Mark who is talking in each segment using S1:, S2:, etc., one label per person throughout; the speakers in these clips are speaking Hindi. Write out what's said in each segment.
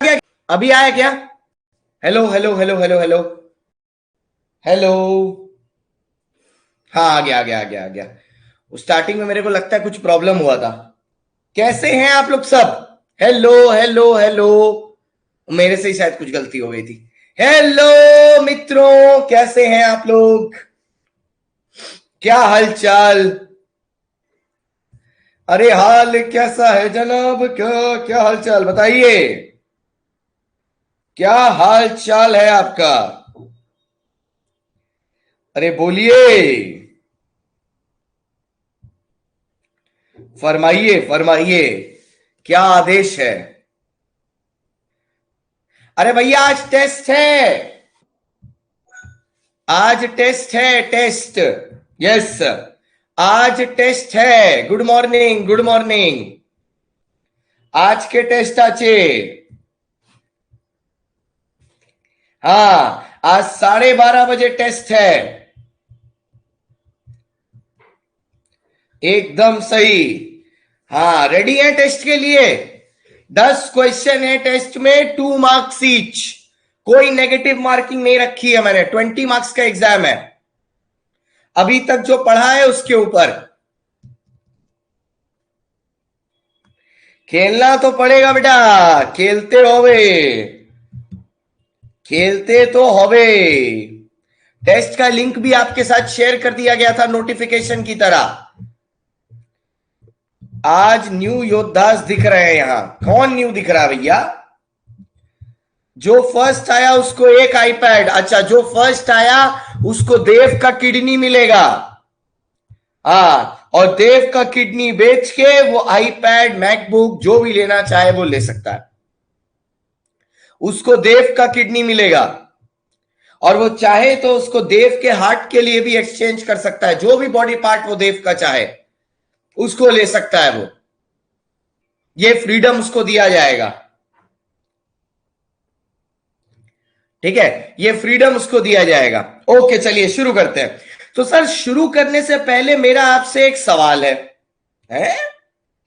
S1: क्या अभी आया क्या? Hello hello hello hello hello hello. हाँ, आ गया आ गया आ गया आ गया। स्टार्टिंग में मेरे को लगता है कुछ प्रॉब्लम हुआ था। कैसे हैं आप लोग सब? Hello hello hello. मेरे से ही शायद कुछ गलती हो गई थी। हेलो मित्रों, कैसे हैं आप लोग? क्या हालचाल? अरे हाल कैसा है जनाब? क्या क्या हालचाल बताइए। क्या हाल चाल है आपका? अरे बोलिए, फरमाइए फरमाइए। क्या आदेश है? अरे भैया आज टेस्ट है। आज टेस्ट है, टेस्ट। यस, आज टेस्ट है। Good morning good morning. आज के टेस्ट आचे। हाँ, आज 12:30 बजे टेस्ट है। एकदम सही। हाँ, रेडी है टेस्ट के लिए? 10 क्वेश्चन है टेस्ट में, 2 मार्क्स ईच। कोई नेगेटिव मार्किंग नहीं रखी है मैंने। 20 मार्क्स का एग्जाम है। अभी तक जो पढ़ा है उसके ऊपर। खेलना तो पड़ेगा बेटा, खेलते होवे, खेलते तो होवे। टेस्ट का लिंक भी आपके साथ शेयर कर दिया गया था नोटिफिकेशन की तरह। आज न्यू योद्धास दिख रहे हैं यहां। कौन न्यू दिख रहा है भैया? जो फर्स्ट आया उसको एक आईपैड। अच्छा, जो फर्स्ट आया उसको देव का किडनी मिलेगा। हाँ, और देव का किडनी बेच के वो आईपैड मैकबुक जो भी लेना चाहे वो ले सकता है। उसको देव का किडनी मिलेगा, और वो चाहे तो उसको देव के हार्ट के लिए भी एक्सचेंज कर सकता है। जो भी बॉडी पार्ट वो देव का चाहे उसको ले सकता है वो। ये फ्रीडम उसको दिया जाएगा। ठीक है, ये फ्रीडम उसको दिया जाएगा। ओके, चलिए शुरू करते हैं। तो सर, शुरू करने से पहले मेरा आपसे एक सवाल है?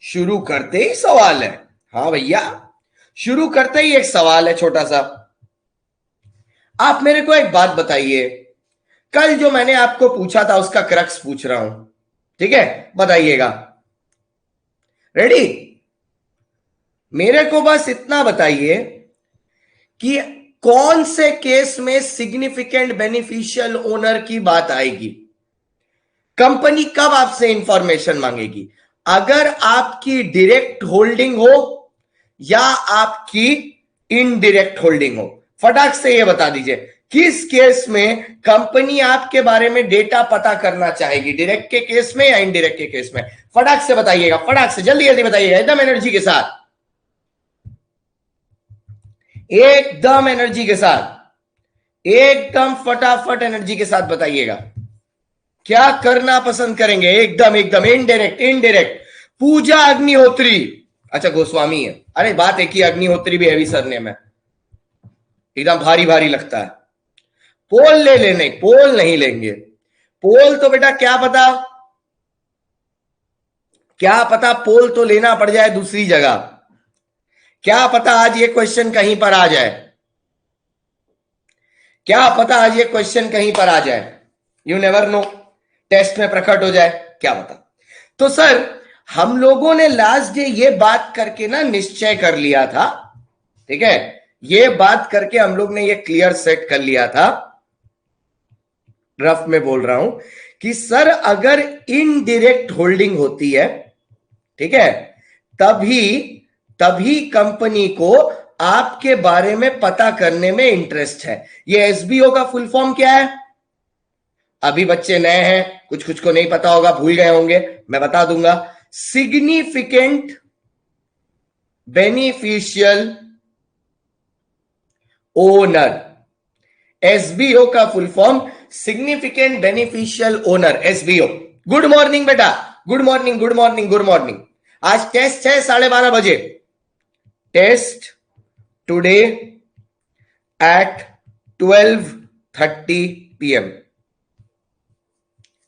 S1: शुरू करते ही सवाल है? हाँ भैया, शुरू करते ही एक सवाल है छोटा सा। आप मेरे को एक बात बताइए। कल जो मैंने आपको पूछा था उसका क्रक्स पूछ रहा हूं, ठीक है? बताइएगा। रेडी? मेरे को बस इतना बताइए कि कौन से केस में सिग्निफिकेंट बेनिफिशियल ओनर की बात आएगी। कंपनी कब आपसे इंफॉर्मेशन मांगेगी? अगर आपकी डायरेक्ट होल्डिंग हो या आपकी इनडायरेक्ट होल्डिंग हो। फटाक से ये बता दीजिए, किस केस में कंपनी आपके बारे में डेटा पता करना चाहेगी? डायरेक्ट के केस में या इनडायरेक्ट के केस में? फटाक से बताइएगा, फटाक से जल्दी जल्दी बताइएगा, एकदम एनर्जी के साथ, एकदम एनर्जी के साथ, एकदम फटाफट एनर्जी के साथ बताइएगा। क्या करना पसंद करेंगे? एकदम एकदम इनडायरेक्ट इनडायरेक्ट। पूजा अग्निहोत्री। अच्छा, गोस्वामी है। अरे बात एक ही, अग्निहोत्री भी हैवी सरनेम है, एकदम भारी भारी लगता है। पोल ले लेने, पोल नहीं लेंगे। पोल तो बेटा क्या पता, क्या पता पोल तो लेना पड़ जाए दूसरी जगह। क्या पता आज ये क्वेश्चन कहीं पर आ जाए। क्या पता आज ये क्वेश्चन कहीं पर आ जाए। यू नेवर नो, टेस्ट में प्रकट हो जाए, क्या पता। तो सर, हम लोगों ने लास्ट डे ये बात करके ना निश्चय कर लिया था, ठीक है? ये बात करके हम लोग ने ये क्लियर सेट कर लिया था, रफ में बोल रहा हूं, कि सर अगर इनडायरेक्ट होल्डिंग होती है, ठीक है, तभी तभी कंपनी को आपके बारे में पता करने में इंटरेस्ट है। ये एसबीओ का फुल फॉर्म क्या है? अभी बच्चे नए हैं, कुछ कुछ को नहीं पता होगा, भूल गए होंगे, मैं बता दूंगा। Significant beneficial owner. एसबीओ का full form significant beneficial owner, SBO. Good morning बेटा, good morning good morning good morning. आज टेस्ट है 12:30 बजे। Test today at 12:30 PM।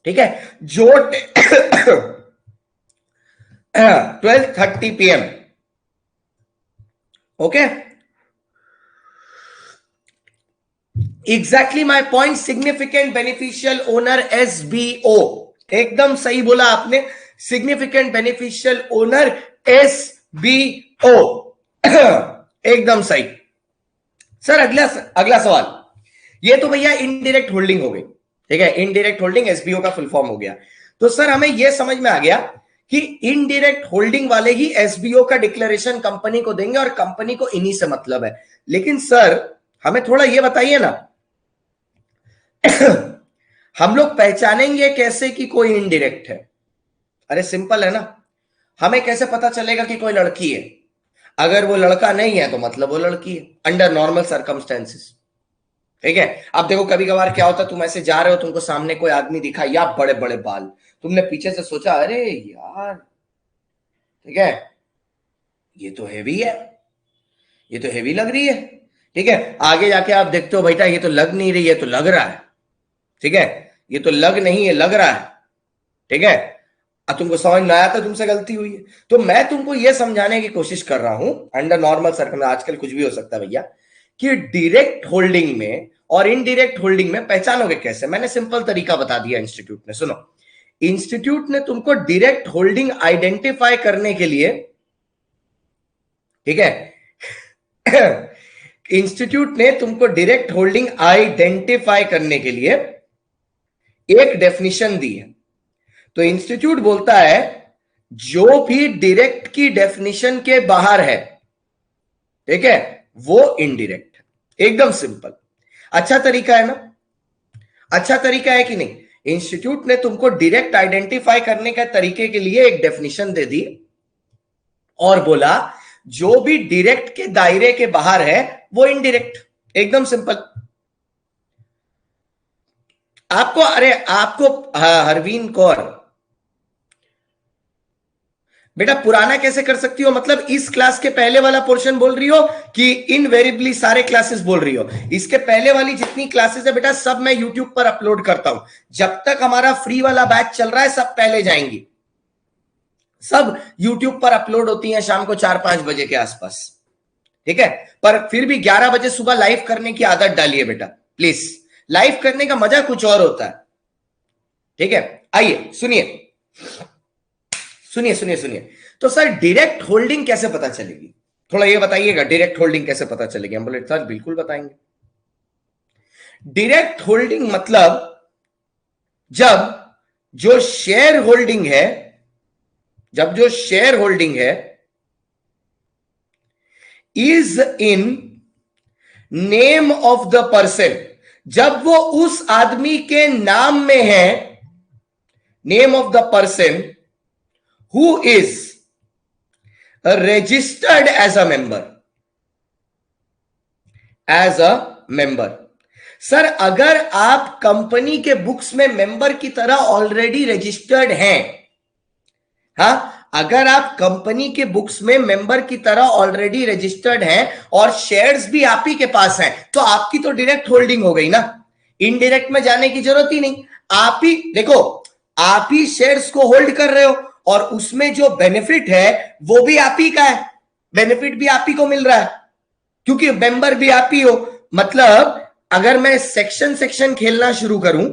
S1: ठीक है, जो 12:30 PM। Okay, exactly my point, significant beneficial owner SBO, एकदम सही बोला आपने, सिग्निफिकेंट बेनिफिशियल ओनर SBO, एकदम सही। सर अगला सवाल, ये तो भैया इनडायरेक्ट होल्डिंग हो गई, ठीक है, इनडायरेक्ट होल्डिंग SBO का फुल फॉर्म हो गया। तो सर हमें यह समझ में आ गया कि इनडायरेक्ट होल्डिंग वाले ही SBO का डिक्लेरेशन कंपनी को देंगे और कंपनी को इन्हीं से मतलब है। लेकिन सर हमें थोड़ा यह बताइए ना, हम लोग पहचानेंगे कैसे कि कोई इनडायरेक्ट है? अरे सिंपल है ना, हमें कैसे पता चलेगा कि कोई लड़की है? अगर वो लड़का नहीं है तो मतलब वो लड़की है अंडर नॉर्मल सर्कमस्टेंसेस, ठीक है। अब देखो कभी कभार क्या होता है, तुम ऐसे जा रहे हो, तुमको सामने कोई आदमी दिखा या बड़े बड़े बाल, तुमने पीछे से सोचा अरे यार, ठीक है, ये तो हेवी है, ये तो हेवी लग रही है, ठीक है। आगे जाके आप देखते हो बेटा ये तो लग नहीं रही है, तो लग रहा है, ठीक है, ये तो लग नहीं है, लग रहा है, ठीक है। अब तुमको समझ में आया था तुमसे गलती हुई है, तो मैं तुमको यह समझाने की कोशिश कर रहा हूं अंडर नॉर्मल सर्कल, आजकल कुछ भी हो सकता है भैया, कि डायरेक्ट होल्डिंग में और इनडायरेक्ट होल्डिंग में पहचानोगे कैसे? मैंने सिंपल तरीका बता दिया इंस्टीट्यूट ने। सुनो, इंस्टीट्यूट ने तुमको डायरेक्ट होल्डिंग आइडेंटिफाई करने के लिए, ठीक है, इंस्टीट्यूट ने तुमको डायरेक्ट होल्डिंग आइडेंटिफाई करने के लिए एक डेफिनेशन दी है। तो इंस्टीट्यूट बोलता है जो भी डायरेक्ट की डेफिनेशन के बाहर है, ठीक है, वो इनडायरेक्ट है। एकदम सिंपल, अच्छा तरीका है ना, अच्छा तरीका है कि नहीं? इंस्टीट्यूट ने तुमको डायरेक्ट आइडेंटिफाई करने के तरीके के लिए एक डेफिनेशन दे दी और बोला जो भी डायरेक्ट के दायरे के बाहर है वो इनडायरेक्ट। एकदम सिंपल। आपको, अरे आपको हरवीन कौर बेटा पुराना कैसे कर सकती हो? मतलब इस क्लास के पहले वाला पोर्शन बोल रही हो कि इनवेरिएबली सारे क्लासेस बोल रही हो? इसके पहले वाली जितनी क्लासेस है बेटा सब मैं यूट्यूब पर अपलोड करता हूं। जब तक हमारा फ्री वाला बैच चल रहा है सब पहले जाएंगी, सब यूट्यूब पर अपलोड होती हैं शाम को 4-5 बजे के आसपास, ठीक है। पर फिर भी 11 बजे सुबह लाइव करने की आदत डालिए बेटा प्लीज, लाइव करने का मजा कुछ और होता है, ठीक है। आइए सुनिए सुनिए सुनिए सुनिए। तो सर डायरेक्ट होल्डिंग कैसे पता चलेगी? थोड़ा ये बताइएगा, डायरेक्ट होल्डिंग कैसे पता चलेगी? हम बोले सर बिल्कुल बताएंगे। डायरेक्ट होल्डिंग मतलब जब जो शेयर होल्डिंग है, जब जो शेयर होल्डिंग है is in name of the person, जब वो उस आदमी के नाम में है, name of the person who is registered as a member, as a member। Sir अगर आप कंपनी के बुक्स में मेंबर की तरह ऑलरेडी रजिस्टर्ड हैं, हाँ, अगर आप कंपनी के बुक्स में मेंबर की तरह ऑलरेडी रजिस्टर्ड हैं और शेयर्स भी आप ही के पास हैं, तो आपकी तो डायरेक्ट होल्डिंग हो गई ना, इनडायरेक्ट में जाने की जरूरत ही नहीं। आप ही देखो, आप ही शेयर्स को होल्ड कर रहे हो और उसमें जो बेनिफिट है वो भी आप ही का है, बेनिफिट भी आप ही को मिल रहा है क्योंकि मेंबर भी आप ही हो। मतलब अगर मैं सेक्शन सेक्शन खेलना शुरू करूं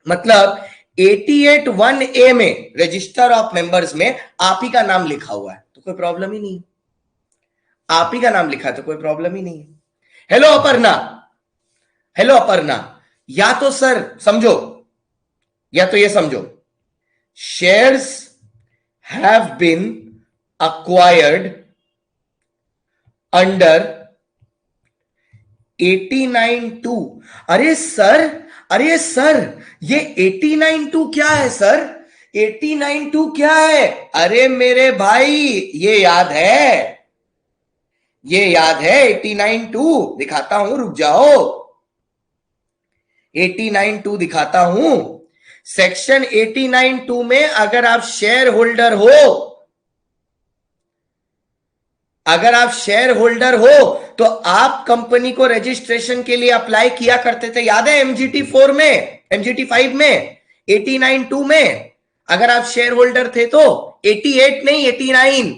S1: मतलब 88(1)A में रजिस्टर ऑफ मेंबर्स में आप ही का नाम लिखा हुआ है तो कोई प्रॉब्लम ही नहीं, आप ही का नाम लिखा है तो कोई प्रॉब्लम ही नहीं है। हेलो अपर्णा, हेलो अपर्णा, या तो सर समझो, या तो ये समझो, shares have been acquired under 89(2)। अरे सर, अरे सर, ये 89(2) क्या है सर? 89(2) क्या है? अरे मेरे भाई ये याद है, ये याद है 89(2)। दिखाता हूं, रुक जाओ, 89(2) दिखाता हूं। सेक्शन 89(2) में अगर आप शेयर होल्डर हो, अगर आप शेयर होल्डर हो तो आप कंपनी को रजिस्ट्रेशन के लिए अप्लाई किया करते थे, याद है? एमजीटी 4 में, एमजीटी 5 में, 89(2) में अगर आप शेयर होल्डर थे तो 88 नहीं 89,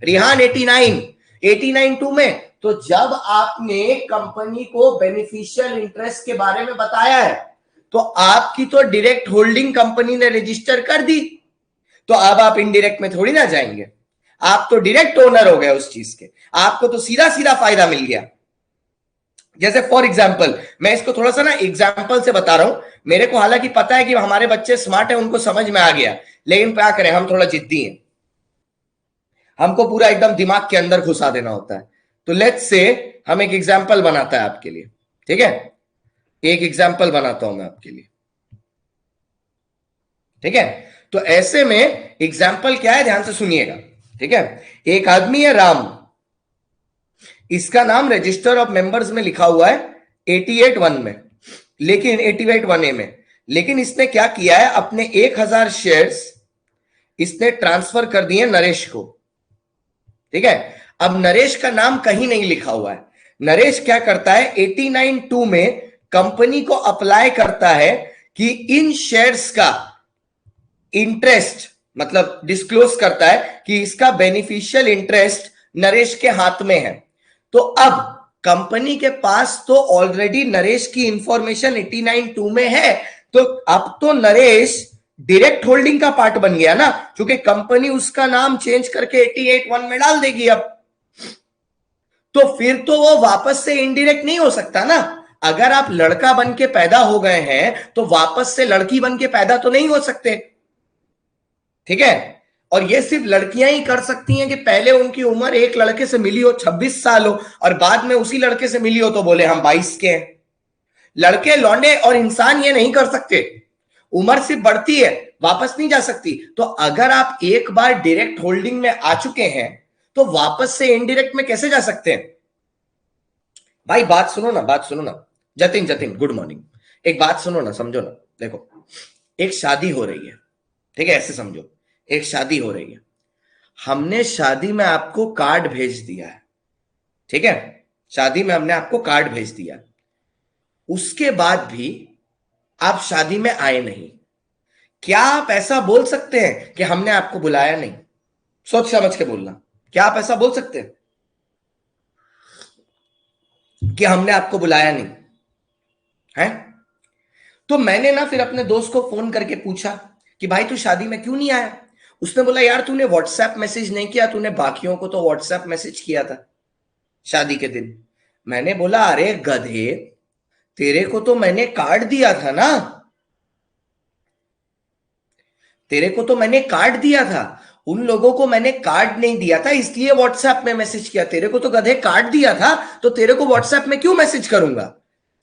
S1: रिहान 89, 89(2) में तो जब आपने कंपनी को बेनिफिशियल इंटरेस्ट के बारे में बताया है तो आपकी तो डायरेक्ट होल्डिंग कंपनी ने रजिस्टर कर दी, तो अब आप इनडायरेक्ट में थोड़ी ना जाएंगे, आप तो डायरेक्ट ओनर हो गए उस चीज के, आपको तो सीधा सीधा फायदा मिल गया। जैसे फॉर एग्जाम्पल, मैं इसको थोड़ा सा ना एग्जाम्पल से बता रहा हूं, मेरे को हालांकि पता है कि हमारे बच्चे स्मार्ट है, उनको समझ में आ गया, लेकिन क्या करें, हम थोड़ा जिद्दी हैं, हमको पूरा एकदम दिमाग के अंदर घुसा देना होता है। तो लेट्स से हम एक एग्जाम्पल बनाता है आपके लिए, ठीक है, एक एग्जाम्पल बनाता हूं मैं आपके लिए, ठीक है। तो ऐसे में एग्जाम्पल क्या है, ध्यान से सुनिएगा, ठीक है। एक आदमी है राम, इसका नाम रजिस्टर ऑफ मेंबर्स में लिखा हुआ है 88(1) में, लेकिन 88(1) में, लेकिन इसने क्या किया है, अपने 1000 शेयर्स इसने ट्रांसफर कर दिए नरेश को, ठीक है। अब नरेश का नाम कहीं नहीं लिखा हुआ है, नरेश क्या करता है 89(2) में कंपनी को अप्लाई करता है कि इन शेयर्स का इंटरेस्ट, मतलब डिस्क्लोज करता है कि इसका बेनिफिशियल इंटरेस्ट नरेश के हाथ में है। तो अब कंपनी के पास तो ऑलरेडी नरेश की इंफॉर्मेशन 89(2) में है, तो अब तो नरेश डायरेक्ट होल्डिंग का पार्ट बन गया ना, क्योंकि कंपनी उसका नाम चेंज करके 88(1) में डाल देगी अब, तो फिर तो वो वापस से इनडायरेक्ट नहीं हो सकता ना। अगर आप लड़का बन के पैदा हो गए हैं तो वापस से लड़की बन के पैदा तो नहीं हो सकते, ठीक है। और ये सिर्फ लड़कियां ही कर सकती हैं कि पहले उनकी उम्र एक लड़के से मिली हो 26 साल हो और बाद में उसी लड़के से मिली हो तो बोले हम 22 के हैं। लड़के, लौंडे और इंसान ये नहीं कर सकते, उम्र सिर्फ बढ़ती है, वापस नहीं जा सकती। तो अगर आप एक बार डायरेक्ट होल्डिंग में आ चुके हैं तो वापस से इनडायरेक्ट में कैसे जा सकते हैं? भाई बात सुनो ना, बात सुनो ना, जतिन, जतिन गुड मॉर्निंग, एक बात सुनो ना, समझो ना, देखो एक शादी हो रही है, ठीक है, ऐसे समझो एक शादी हो रही है, हमने शादी में आपको कार्ड भेज दिया है, ठीक है, शादी में हमने आपको कार्ड भेज दिया, उसके बाद भी आप शादी में आए नहीं, क्या आप ऐसा बोल सकते हैं कि हमने आपको बुलाया नहीं? सोच समझ के बोलना, क्या आप ऐसा बोल सकते हैं कि हमने आपको बुलाया नहीं है? तो मैंने ना फिर अपने दोस्त को फोन करके पूछा कि भाई तू शादी में क्यों नहीं आया? उसने बोला यार तूने व्हाट्सएप मैसेज नहीं किया, तूने बाकियों को तो व्हाट्सएप मैसेज किया था शादी के दिन। मैंने बोला अरे गधे, तेरे को तो मैंने कार्ड दिया था ना, तेरे को तो मैंने कार्ड दिया था, उन लोगों को मैंने कार्ड नहीं दिया था इसलिए व्हाट्सएप में मैसेज किया, तेरे को तो गधे कार्ड दिया था तो तेरे को व्हाट्सएप में क्यों मैसेज करूंगा?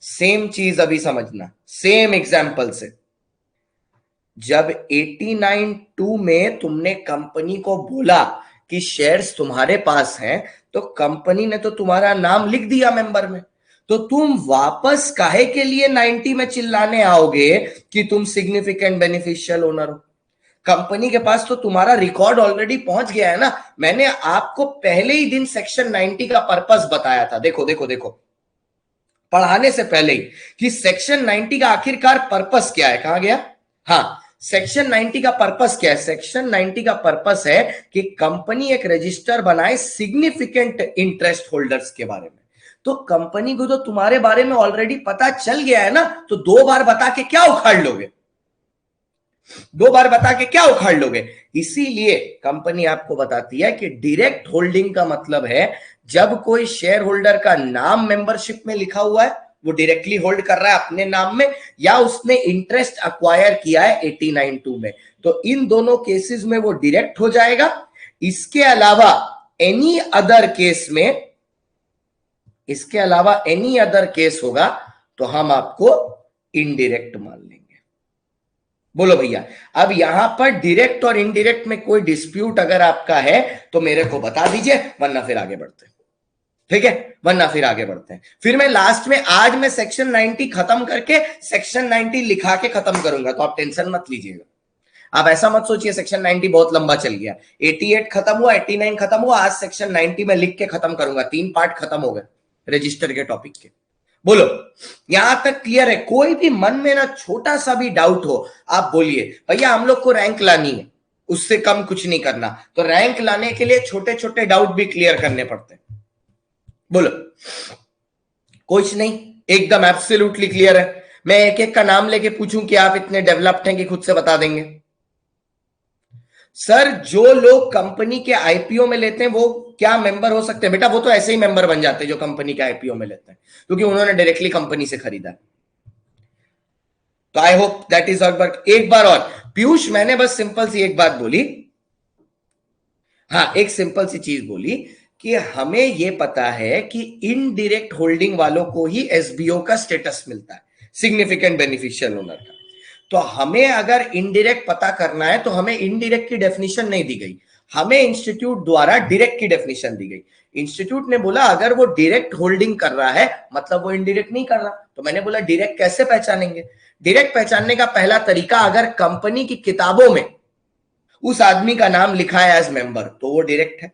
S1: सेम चीज अभी समझना, सेम एग्जाम्पल से, जब 89(2) में तुमने कंपनी को बोला कि शेयर्स तुम्हारे पास हैं तो कंपनी ने तो तुम्हारा नाम लिख दिया मेंबर में, तो तुम वापस काहे के लिए 90 में चिल्लाने आओगे कि तुम सिग्निफिकेंट बेनिफिशियल ओनर हो? कंपनी के पास तो तुम्हारा रिकॉर्ड ऑलरेडी पहुंच गया है ना। मैंने आपको पहले ही दिन सेक्शन 90 का पर्पस बताया था, देखो देखो देखो, पढ़ाने से पहले ही, कि सेक्शन 90 का आखिरकार पर्पस क्या है, कहा गया, हाँ सेक्शन 90 का पर्पस क्या है? सेक्शन 90 का पर्पस है कि कंपनी एक रजिस्टर बनाए सिग्निफिकेंट इंटरेस्ट होल्डर्स के बारे में। तो कंपनी को तो तुम्हारे बारे में ऑलरेडी पता चल गया है ना, तो दो बार बता के क्या उखाड़ लोगे? दो बार बता के क्या उखाड़ लोगे? इसीलिए कंपनी आपको बताती है कि डायरेक्ट होल्डिंग का मतलब है जब कोई शेयर होल्डर का नाम मेंबरशिप में लिखा हुआ है, वो डायरेक्टली होल्ड कर रहा है अपने नाम में, या उसने इंटरेस्ट अक्वायर किया है 89(2) में, तो इन दोनों केसेस में वो डायरेक्ट हो जाएगा। इसके अलावा एनी अदर केस में, इसके अलावा एनी अदर केस होगा तो हम आपको इनडायरेक्ट मान लेंगे। बोलो भैया, अब यहां पर डायरेक्ट और इनडायरेक्ट में कोई डिस्प्यूट अगर आपका है तो मेरे को बता दीजिए, वरना फिर आगे बढ़ते हैं, ठीक है, वरना फिर आगे बढ़ते हैं। फिर मैं लास्ट में, आज मैं सेक्शन 90 खत्म करके सेक्शन 90 लिखा के खत्म करूंगा, तो आप टेंशन मत लीजिएगा। आप ऐसा मत सोचिए सेक्शन 90 बहुत लंबा चल गया, 88 खत्म हुआ, 89 खत्म हुआ, आज सेक्शन 90 में लिख के खत्म करूंगा, 3 पार्ट खत्म हो गए रजिस्टर के टॉपिक के। बोलो यहां तक क्लियर है? कोई भी मन में ना छोटा सा भी डाउट हो आप बोलिए। भैया हम लोग को रैंक लानी है, उससे कम कुछ नहीं करना, तो रैंक लाने के लिए छोटे छोटे डाउट भी क्लियर करने पड़ते हैं, बोलो। कुछ नहीं, एकदम एब्सोल्युटली क्लियर है। मैं एक एक का नाम लेके पूछूं कि आप इतने डेवलप्ड हैं कि खुद से बता देंगे? सर जो लोग कंपनी के आईपीओ में लेते हैं वो क्या मेंबर हो सकते हैं? बेटा वो तो ऐसे ही मेंबर बन जाते हैं जो कंपनी के आईपीओ में लेते हैं, क्योंकि उन्होंने डायरेक्टली कंपनी से खरीदा। तो I hope that is all. एक बार और पीयूष, मैंने बस सिंपल सी एक बात बोली, हाँ एक सिंपल सी चीज बोली कि हमें यह पता है कि इनडायरेक्ट होल्डिंग वालों को ही एसबीओ का स्टेटस मिलता है, सिग्निफिकेंट बेनिफिशियल ओनर का। तो हमें अगर इनडायरेक्ट पता करना है तो हमें इनडायरेक्ट की डेफिनेशन नहीं दी गई, हमें इंस्टीट्यूट द्वारा डायरेक्ट की डेफिनेशन दी गई। इंस्टीट्यूट ने बोला अगर वो डायरेक्ट होल्डिंग कर रहा है मतलब वो इनडायरेक्ट नहीं कर रहा। तो मैंने बोला डायरेक्ट कैसे पहचानेंगे? डायरेक्ट पहचानने का पहला तरीका, अगर कंपनी की किताबों में उस आदमी का नाम लिखा है एज मेंबर तो वो डायरेक्ट है।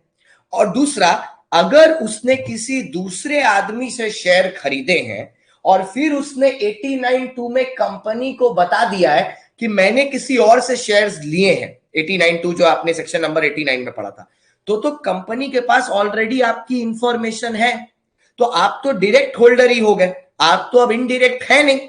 S1: और दूसरा, अगर उसने किसी दूसरे आदमी से शेयर खरीदे हैं और फिर उसने 89(2) में कंपनी को बता दिया है कि मैंने किसी और से शेयर्स लिए हैं, 89(2) जो आपने सेक्शन नंबर 89 में पढ़ा था, तो कंपनी के पास ऑलरेडी आपकी इंफॉर्मेशन है, तो आप तो डायरेक्ट होल्डर ही हो गए, आप तो अब इनडायरेक्ट है नहीं।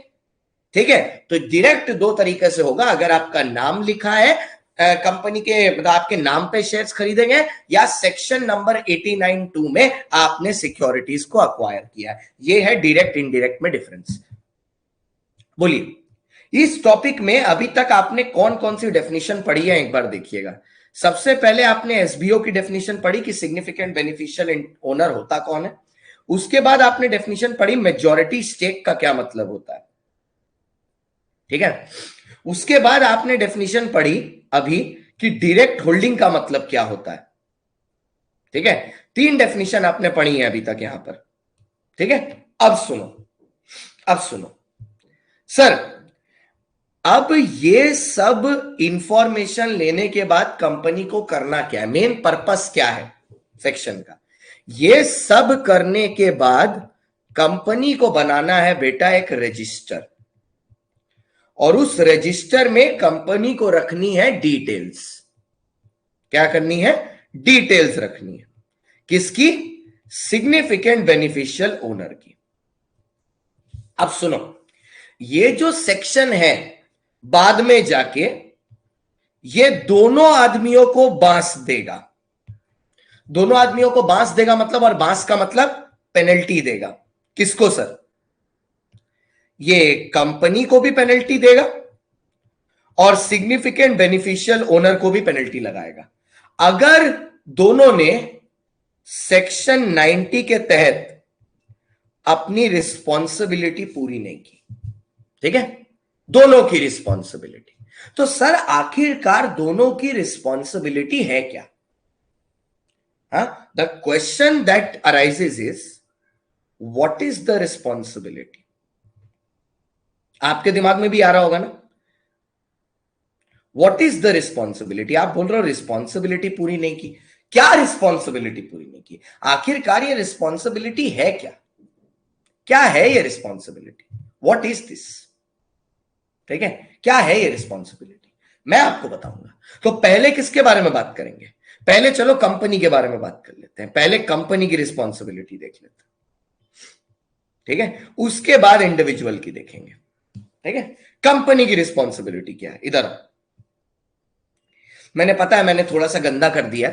S1: ठीक है, तो डायरेक्ट दो तरीके से होगा, अगर आपका नाम लिखा है कंपनी के, मतलब आपके नाम पे शेयर्स खरीदेंगे, या सेक्शन नंबर 89(2) में आपने सिक्योरिटीज को अक्वायर किया है। ये है डायरेक्ट इनडायरेक्ट में डिफरेंस। बोलिए इस टॉपिक में अभी तक आपने कौन कौन सी डेफिनेशन पढ़ी है, एक बार देखिएगा। सबसे पहले आपने एसबीओ की डेफिनेशन पढ़ी कि सिग्निफिकेंट बेनिफिशियल ओनर होता कौन है। उसके बाद आपने डेफिनेशन पढ़ी मेजॉरिटी स्टेक का क्या मतलब होता है। ठीक है, उसके बाद आपने डेफिनेशन पढ़ी अभी कि डायरेक्ट होल्डिंग का मतलब क्या होता है। ठीक है, 3 डेफिनेशन आपने पढ़ी है अभी तक यहां पर। ठीक है, अब सुनो सर, अब ये सब इंफॉर्मेशन लेने के बाद कंपनी को करना क्या है, मेन पर्पस क्या है सेक्शन का? ये सब करने के बाद कंपनी को बनाना है बेटा एक रजिस्टर, और उस रजिस्टर में कंपनी को रखनी है डिटेल्स। क्या करनी है? डिटेल्स रखनी है। किसकी? सिग्निफिकेंट बेनिफिशियल ओनर की। अब सुनो, ये जो सेक्शन है बाद में जाके ये दोनों आदमियों को बांस देगा। दोनों आदमियों को बांस देगा मतलब, और बांस का मतलब पेनल्टी देगा। किसको सर? ये कंपनी को भी पेनल्टी देगा और सिग्निफिकेंट बेनिफिशियल ओनर को भी पेनल्टी लगाएगा अगर दोनों ने सेक्शन 90 के तहत अपनी रिस्पॉन्सिबिलिटी पूरी नहीं की। ठीक है, दोनों की रिस्पॉन्सिबिलिटी। तो सर आखिरकार दोनों की रिस्पॉन्सिबिलिटी है क्या? The question that arises is what is the responsibility? आपके दिमाग में भी आ रहा होगा ना, व्हाट इज द रिस्पॉन्सिबिलिटी? आप बोल रहे हो रिस्पॉन्सिबिलिटी पूरी नहीं की। क्या रिस्पॉन्सिबिलिटी पूरी नहीं की? आखिरकार ये रिस्पॉन्सिबिलिटी है क्या? क्या है ये रिस्पॉन्सिबिलिटी? What is this? ठीक है, क्या है ये रिस्पॉन्सिबिलिटी? मैं आपको बताऊंगा। तो पहले किसके बारे में बात करेंगे? पहले चलो कंपनी के बारे में बात कर लेते हैं। पहले कंपनी की रिस्पॉन्सिबिलिटी देख लेते हैं। ठीक है, उसके बाद इंडिविजुअल की देखेंगे। ठीक है, कंपनी की रिस्पॉन्सिबिलिटी क्या है? इधर मैंने, पता है मैंने थोड़ा सा गंदा कर दिया,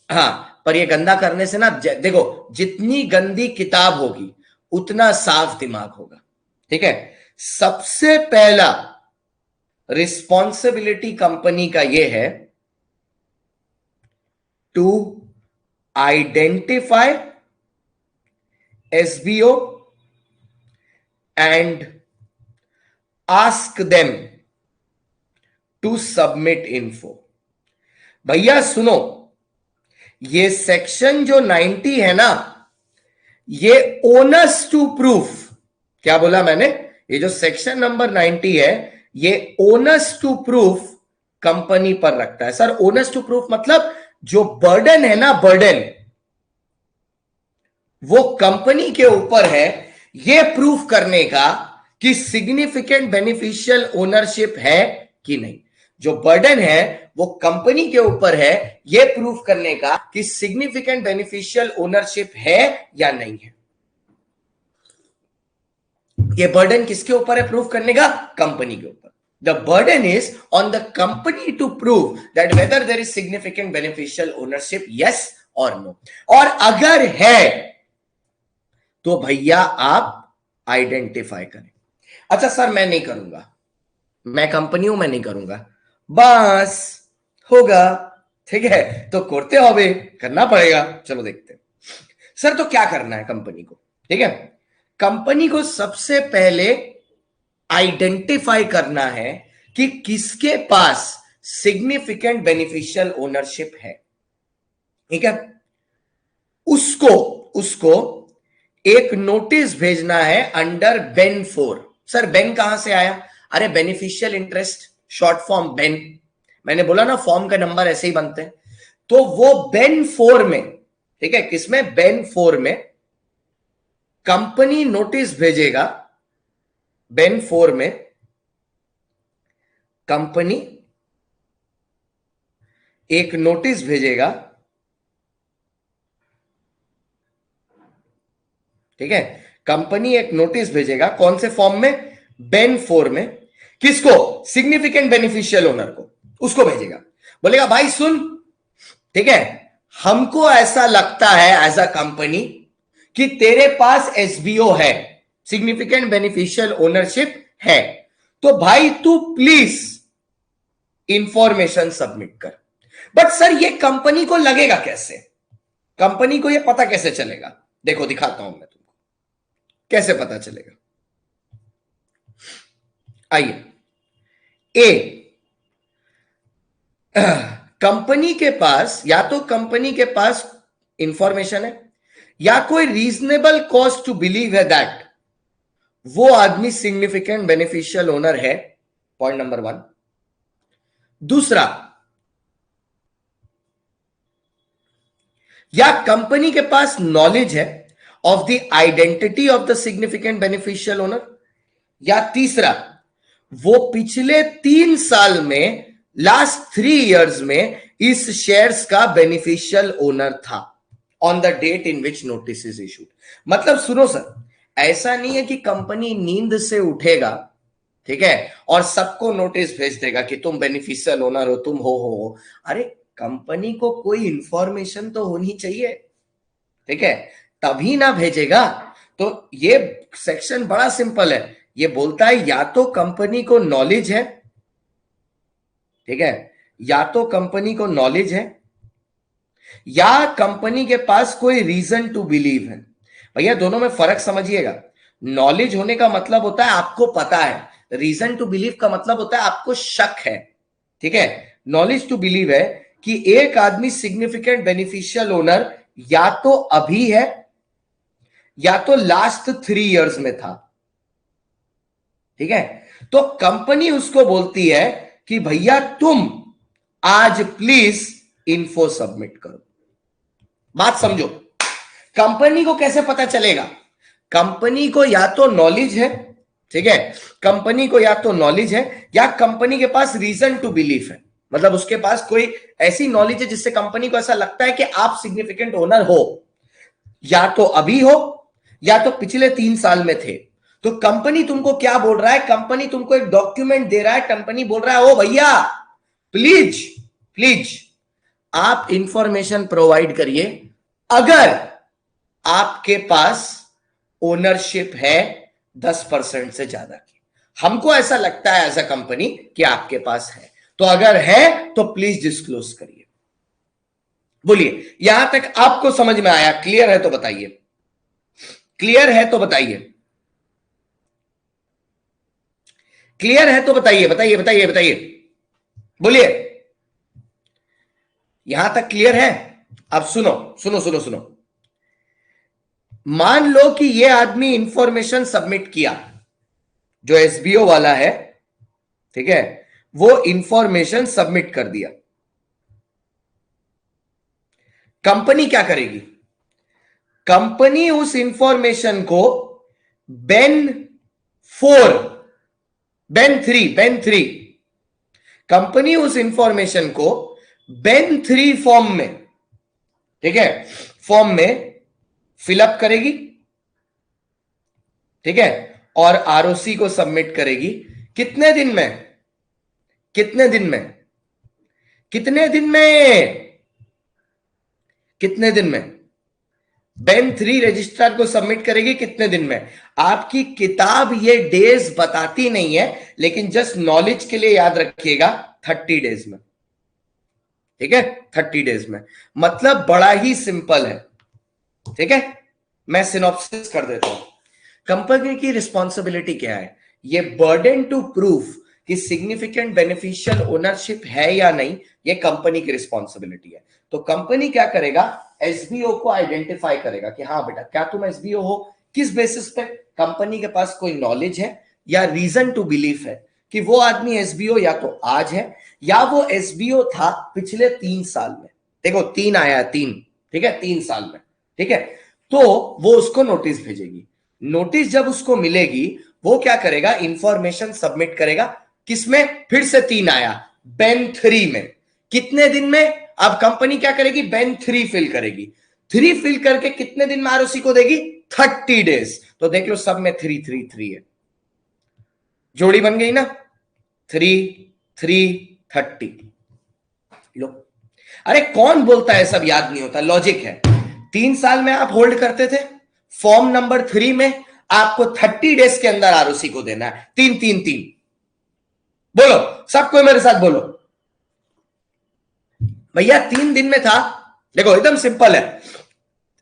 S1: हाँ, पर ये गंदा करने से ना, देखो जितनी गंदी किताब होगी उतना साफ दिमाग होगा। ठीक है, सबसे पहला रिस्पॉन्सिबिलिटी कंपनी का ये है to identify SBO and ask them to submit info. भैया सुनो, ये सेक्शन जो 90 है ना, ये ओनस टू प्रूफ, क्या बोला मैंने? ये जो सेक्शन नंबर 90 है ये ओनस टू प्रूफ कंपनी पर रखता है। सर ओनस टू प्रूफ मतलब जो बर्डन है ना, बर्डन वो कंपनी के ऊपर है ये प्रूफ करने का कि सिग्निफिकेंट बेनिफिशियल ओनरशिप है कि नहीं। जो बर्डन है वो कंपनी के ऊपर है ये प्रूव करने का कि सिग्निफिकेंट बेनिफिशियल ओनरशिप है या नहीं है। ये बर्डन किसके ऊपर है प्रूव करने का? कंपनी के ऊपर। The burden is on the company to prove that whether there is significant beneficial ownership, yes or no. और अगर है तो भैया आप आइडेंटिफाई करें। अच्छा सर मैं नहीं करूंगा, मैं कंपनी हूं, मैं नहीं करूंगा, बस होगा, ठीक है, तो करते हो करना पड़ेगा। चलो देखते हैं सर तो क्या करना है कंपनी को। ठीक है, कंपनी को सबसे पहले आइडेंटिफाई करना है कि किसके पास सिग्निफिकेंट बेनिफिशियल ओनरशिप है। ठीक है, उसको उसको एक नोटिस भेजना है अंडर बेन 4। सर बेन कहां से आया? अरे beneficial interest, short form Ben. मैंने बोला ना फॉर्म का नंबर ऐसे ही बनते हैं। तो वो बेन 4 में, ठीक है, किसमें? बेन 4 में कंपनी नोटिस भेजेगा। बेन 4 में कंपनी एक नोटिस भेजेगा, ठीक है, कंपनी एक नोटिस भेजेगा कौन से फॉर्म में? बेन 4 में। किसको? सिग्निफिकेंट बेनिफिशियल ओनर को, उसको भेजेगा। बोलेगा भाई सुन, ठीक है, हमको ऐसा लगता है एज अ कंपनी कि तेरे पास एसबीओ है, सिग्निफिकेंट बेनिफिशियल ओनरशिप है, तो भाई तू प्लीज इंफॉर्मेशन सबमिट कर। बट सर ये कंपनी को लगेगा कैसे? कंपनी को ये पता कैसे चलेगा? देखो दिखाता हूं मैं तुमको कैसे पता चलेगा। आइए, ए, कंपनी के पास या तो कंपनी के पास इंफॉर्मेशन है या कोई रीजनेबल कॉज टू बिलीव है दैट वो आदमी सिग्निफिकेंट बेनिफिशियल ओनर है। Point number 1। दूसरा, या कंपनी के पास नॉलेज है of the identity of the significant beneficial owner, या तीसरा, वो पिछले 3 साल में, लास्ट 3 इयर्स में इस शेयर्स का बेनिफिशियल ओनर था on the date in which notice is issued. मतलब सुनो सर, ऐसा नहीं है कि कंपनी नींद से उठेगा, ठीक है, और सबको नोटिस भेज देगा कि तुम बेनिफिशियल ओनर हो, तुम हो। अरे कंपनी को कोई इंफॉर्मेशन तो होनी चाहिए, ठीक है, तभी ना भेजेगा। तो ये सेक्शन बड़ा सिंपल है, ये बोलता है या तो कंपनी को नॉलेज है, ठीक है, या तो कंपनी को नॉलेज है या कंपनी के पास कोई रीजन टू बिलीव है। भैया दोनों में फर्क समझिएगा। नॉलेज होने का मतलब होता है आपको पता है, रीजन टू बिलीव का मतलब होता है आपको शक है। ठीक है, नॉलेज टू बिलीव है कि एक आदमी सिग्निफिकेंट बेनिफिशियल ओनर या तो अभी है या तो लास्ट 3 इयर्स में था। ठीक है, तो कंपनी उसको बोलती है कि भैया तुम आज प्लीज इन्फो सबमिट करो। बात समझो, कंपनी को कैसे पता चलेगा? कंपनी को या तो नॉलेज है, ठीक है, कंपनी को या तो नॉलेज है या कंपनी के पास रीजन टू बिलीव है, मतलब उसके पास कोई ऐसी नॉलेज है जिससे कंपनी को ऐसा लगता है कि आप सिग्निफिकेंट ओनर हो, या तो अभी हो या तो पिछले 3 साल में थे। तो कंपनी तुमको क्या बोल रहा है? कंपनी तुमको एक डॉक्यूमेंट दे रहा है, कंपनी बोल रहा है ओ भैया प्लीज प्लीज आप इंफॉर्मेशन प्रोवाइड करिए अगर आपके पास ओनरशिप है 10% से ज्यादा की। हमको ऐसा लगता है एज अ कंपनी कि आपके पास है, तो अगर है तो प्लीज डिस्क्लोज करिए। बोलिए यहां तक आपको समझ में आया? क्लियर है तो बताइए, क्लियर है तो बताइए, क्लियर है तो बताइए, बताइए बताइए बताइए, बोलिए। यहां तक क्लियर है? अब सुनो सुनो सुनो सुनो, मान लो कि ये आदमी इंफॉर्मेशन सबमिट किया, जो एसबीओ वाला है, ठीक है, वो इंफॉर्मेशन सबमिट कर दिया। कंपनी क्या करेगी? कंपनी उस इंफॉर्मेशन को बेन 4, बेन 3 कंपनी उस इंफॉर्मेशन को बेन 3 फॉर्म में, ठीक है, फॉर्म में फिलअप करेगी, ठीक है, और आरओसी को सबमिट करेगी। कितने दिन में? कितने दिन में? कितने दिन में? कितने दिन में? बेन 3 रजिस्ट्रार को सबमिट करेगी कितने दिन में? आपकी किताब ये डेज बताती नहीं है, लेकिन जस्ट नॉलेज के लिए याद रखिएगा 30 डेज में, ठीक है, 30 डेज में। मतलब बड़ा ही सिंपल है, ठीक है। मैं सिनॉप्सिस कर देता हूं। कंपनी की रिस्पॉन्सिबिलिटी क्या है? ये बर्डन टू प्रूफ कि सिग्निफिकेंट बेनिफिशियल ओनरशिप है या नहीं, ये कंपनी की रिस्पॉन्सिबिलिटी है। तो कंपनी क्या करेगा? एसबीओ को आइडेंटिफाई करेगा कि हाँ बेटा, क्या तुम एसबीओ हो? किस बेसिस पे? कंपनी के पास कोई नॉलेज है या रीजन टू बिलीव है कि वो आदमी एसबीओ या तो आज है या वो एसबीओ था पिछले 3 साल में। देखो 3 आया है, 3, ठीक है, 3 साल में, ठीक है। तो वो उसको नोटिस भेजेगी। नोटिस जब उसको मिलेगी, वो क्या करेगा? इंफॉर्मेशन सबमिट करेगा। किसमें? फिर से 3 आया, बेन 3 में। कितने दिन में? अब कंपनी क्या करेगी? बेन 3 फिल करेगी। 3 फिल करके कितने दिन में आरओसी को देगी? 30 डेज। तो देख लो सब में 3 3 3 है, जोड़ी बन गई ना, 3 3 30। लो, अरे कौन बोलता है सब याद नहीं होता, लॉजिक है। 3 साल में आप होल्ड करते थे, फॉर्म नंबर 3 में आपको 30 डेज के अंदर आरओसी को देना है। 3 3 3 बोलो, सबको मेरे साथ बोलो भैया। 3 दिन में था। देखो एकदम सिंपल है,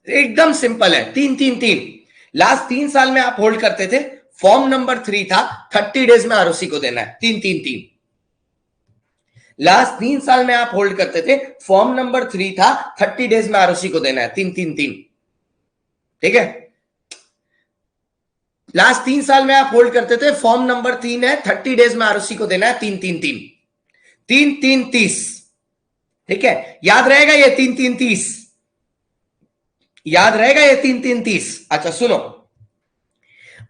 S1: एकदम सिंपल है। 3 3 3 लास्ट 3 साल में आप होल्ड करते थे, फॉर्म नंबर 3 था, 30 डेज में आरओसी को देना है। 3 3 3 लास्ट 3 साल में आप होल्ड करते थे, फॉर्म नंबर 3 था, 30 डेज में आरओसी को देना है। 3 3 3, ठीक है। लास्ट 3 साल में आप होल्ड करते थे, फॉर्म नंबर 3 है, 30 डेज में आरओसी को देना है। 3 3 3 3 3 30, ठीक है। याद रहेगा ये 3 3 30? याद रहेगा ये 3 3 30? अच्छा सुनो,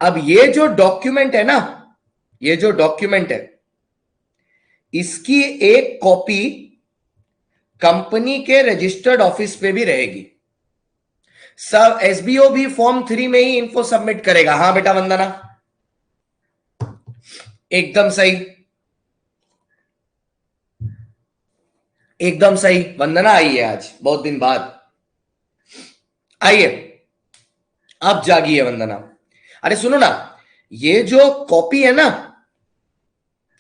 S1: अब ये जो डॉक्यूमेंट है ना, ये जो डॉक्यूमेंट है, इसकी एक कॉपी कंपनी के रजिस्टर्ड ऑफिस पे भी रहेगी। सब एसबीओ भी फॉर्म 3 में ही इन्फो सबमिट करेगा। हाँ बेटा वंदना, एकदम सही, एकदम सही। वंदना आई है आज बहुत दिन बाद, आइए, अब जागी है वंदना। अरे सुनो ना, ये जो कॉपी है ना,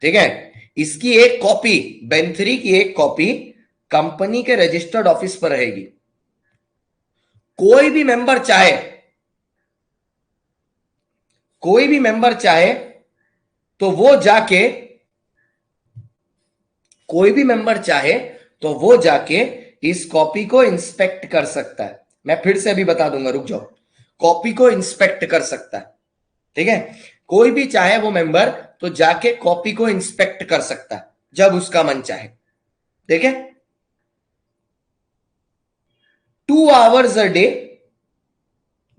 S1: ठीक है, इसकी एक कॉपी, बेन 3 की एक कॉपी कंपनी के रजिस्टर्ड ऑफिस पर रहेगी। कोई भी मेंबर चाहे, कोई भी मेंबर चाहे तो वो जाके, कोई भी मेंबर चाहे तो वो जाके इस कॉपी को इंस्पेक्ट कर सकता है। मैं फिर से अभी बता दूंगा, रुक जाओ। कॉपी को इंस्पेक्ट कर सकता है, ठीक है। कोई भी चाहे वो मेंबर तो जाके कॉपी को इंस्पेक्ट कर सकता है जब उसका मन चाहे, ठीक है। 2 hours a day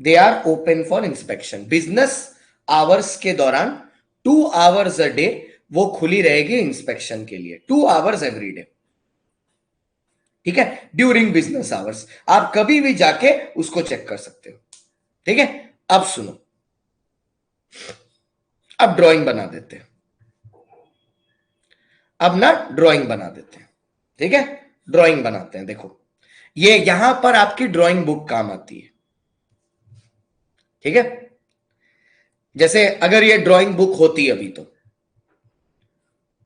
S1: they are open for inspection. Business hours के दौरान 2 आवर्स अ डे वो खुली रहेगी इंस्पेक्शन के लिए। 2 आवर्स एवरी डे, ठीक है, ड्यूरिंग बिजनेस आवर्स। आप कभी भी जाके उसको चेक कर सकते हो, ठीक है। अब सुनो, अब ड्राइंग बना देते हैं। अब ना ड्राइंग बना देते हैं, ठीक है। ड्राइंग बनाते हैं। देखो ये यहां पर आपकी ड्राइंग बुक काम आती है, ठीक है। जैसे अगर ये ड्राइंग बुक होती अभी, तो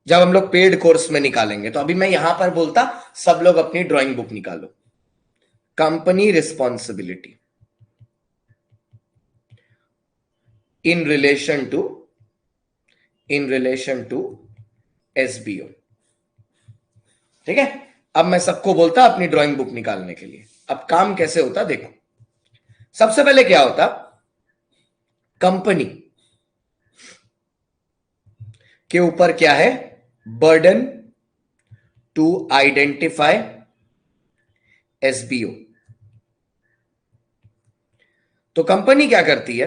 S1: जब हम लोग पेड कोर्स में निकालेंगे, तो अभी मैं यहां पर बोलता सब लोग अपनी ड्राइंग बुक निकालो। Company responsibility in relation to SBO, ठीक है। अब मैं सबको बोलता अपनी ड्राइंग बुक निकालने के लिए। अब काम कैसे होता देखो। सबसे पहले क्या होता, कंपनी के ऊपर क्या है? Burden to identify SBO. तो कंपनी क्या करती है?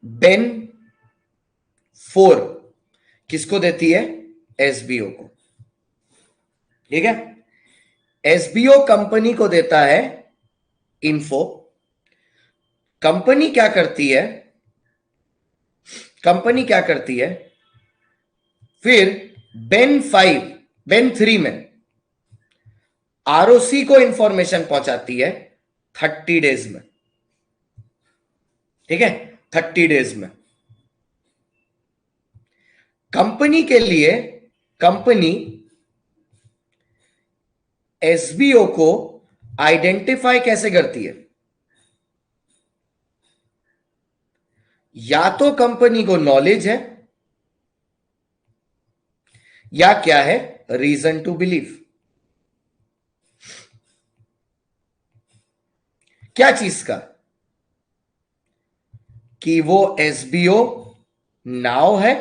S1: बेन 4 किसको देती है? एसबीओ को। ठीक है, एसबीओ कंपनी को देता है इन्फो। कंपनी क्या करती है? कंपनी क्या करती है फिर बेन 3 में आरओसी को इंफॉर्मेशन पहुंचाती है 30 डेज में। ठीक है, 30 डेज में कंपनी के लिए कंपनी एसबीओ को आइडेंटिफाई कैसे करती है? या तो कंपनी को नॉलेज है या क्या है, रीजन टू बिलीव। क्या चीज का? कि वो एसबीओ नाउ है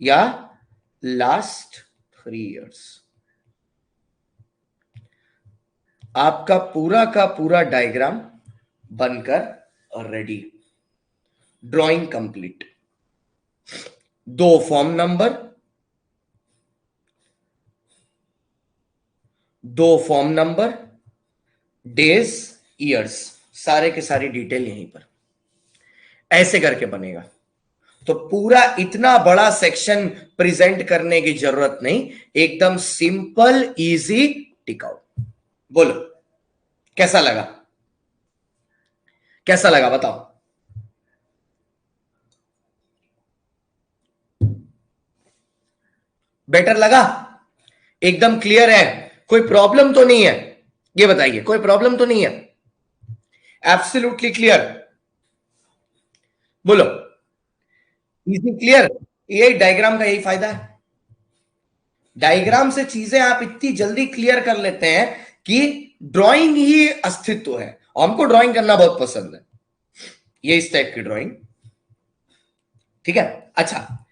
S1: या लास्ट 3 इयर्स। आपका पूरा का पूरा डायग्राम बनकर ready, drawing complete. 2 form number, 2 form number, days, years, सारे के सारी डिटेल यहीं पर ऐसे करके बनेगा। तो पूरा इतना बड़ा सेक्शन प्रेजेंट करने की जरूरत नहीं, एकदम सिंपल इजी टिक आउट। बोलो कैसा लगा? कैसा लगा बताओ? बेटर लगा? एकदम क्लियर है? कोई प्रॉब्लम तो नहीं है? ये बताइए, कोई प्रॉब्लम तो नहीं है? Absolutely clear? बोलो इजी क्लियर। यही डायग्राम का यही फायदा है। डायग्राम से चीजें आप इतनी जल्दी क्लियर कर लेते हैं कि ड्राइंग ही अस्तित्व है। और हमको ड्राइंग करना बहुत पसंद है, ये इस टाइप की ड्राइंग। ठीक है, अच्छा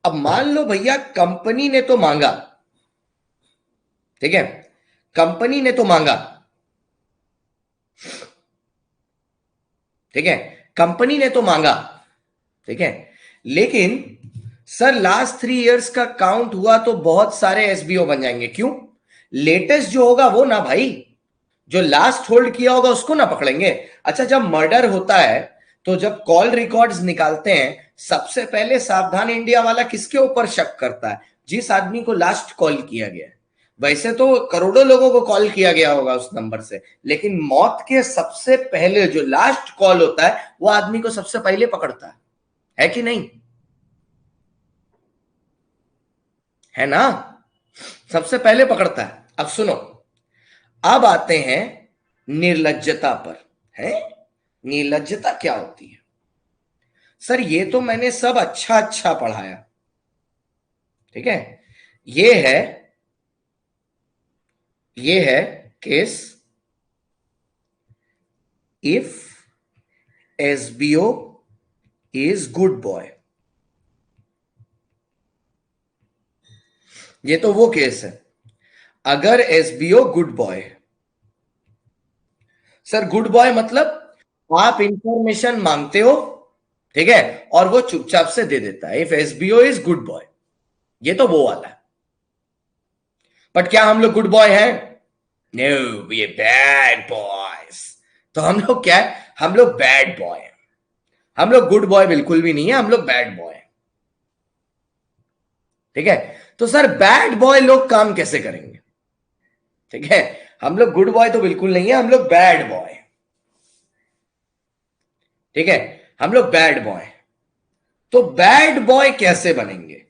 S1: अब मान लो भैया कंपनी ने तो मांगा। ठीक है, कंपनी ने तो मांगा। ठीक है, कंपनी ने तो मांगा। ठीक है, लेकिन सर लास्ट 3 इयर्स का काउंट हुआ तो बहुत सारे एसबीओ बन जाएंगे। क्यों? लेटेस्ट जो होगा वो ना भाई, जो लास्ट होल्ड किया होगा उसको ना पकड़ेंगे। अच्छा जब मर्डर होता है तो जब कॉल रिकॉर्ड्स निकालते हैं, सबसे पहले सावधान इंडिया वाला किसके ऊपर शक करता है? जिस आदमी को लास्ट कॉल किया गया है। वैसे तो करोड़ों लोगों को कॉल किया गया होगा उस नंबर से, लेकिन मौत के सबसे पहले जो लास्ट कॉल होता है वो आदमी को सबसे पहले पकड़ता है कि नहीं? है ना, सबसे पहले पकड़ता है। अब सुनो, अब आते हैं निर्लज्जता पर। है, निर्लज्जता क्या होती है? सर ये तो मैंने सब अच्छा अच्छा पढ़ाया। ठीक है, ये है, ये है case if SBO is good boy. ये तो वो केस है अगर एसबीओ गुड बॉय है। सर गुड बॉय मतलब आप इंफॉर्मेशन मांगते हो, ठीक है, और वो चुपचाप से दे देता है। If SBO is good boy, ये तो वो वाला है। बट क्या हम लोग गुड बॉय हैं? No, we bad boys. तो हम लोग क्या है? हम लोग बैड बॉय हैं। हम लोग गुड बॉय बिल्कुल भी नहीं है, हम लोग बैड बॉय हैं। ठीक है, तो सर बैड बॉय लोग काम कैसे करेंगे? ठीक है, हम लोग गुड बॉय तो बिल्कुल नहीं है, हम लोग बैड बॉय। ठीक है, हम लोग बैड बॉय। तो बैड बॉय कैसे बनेंगे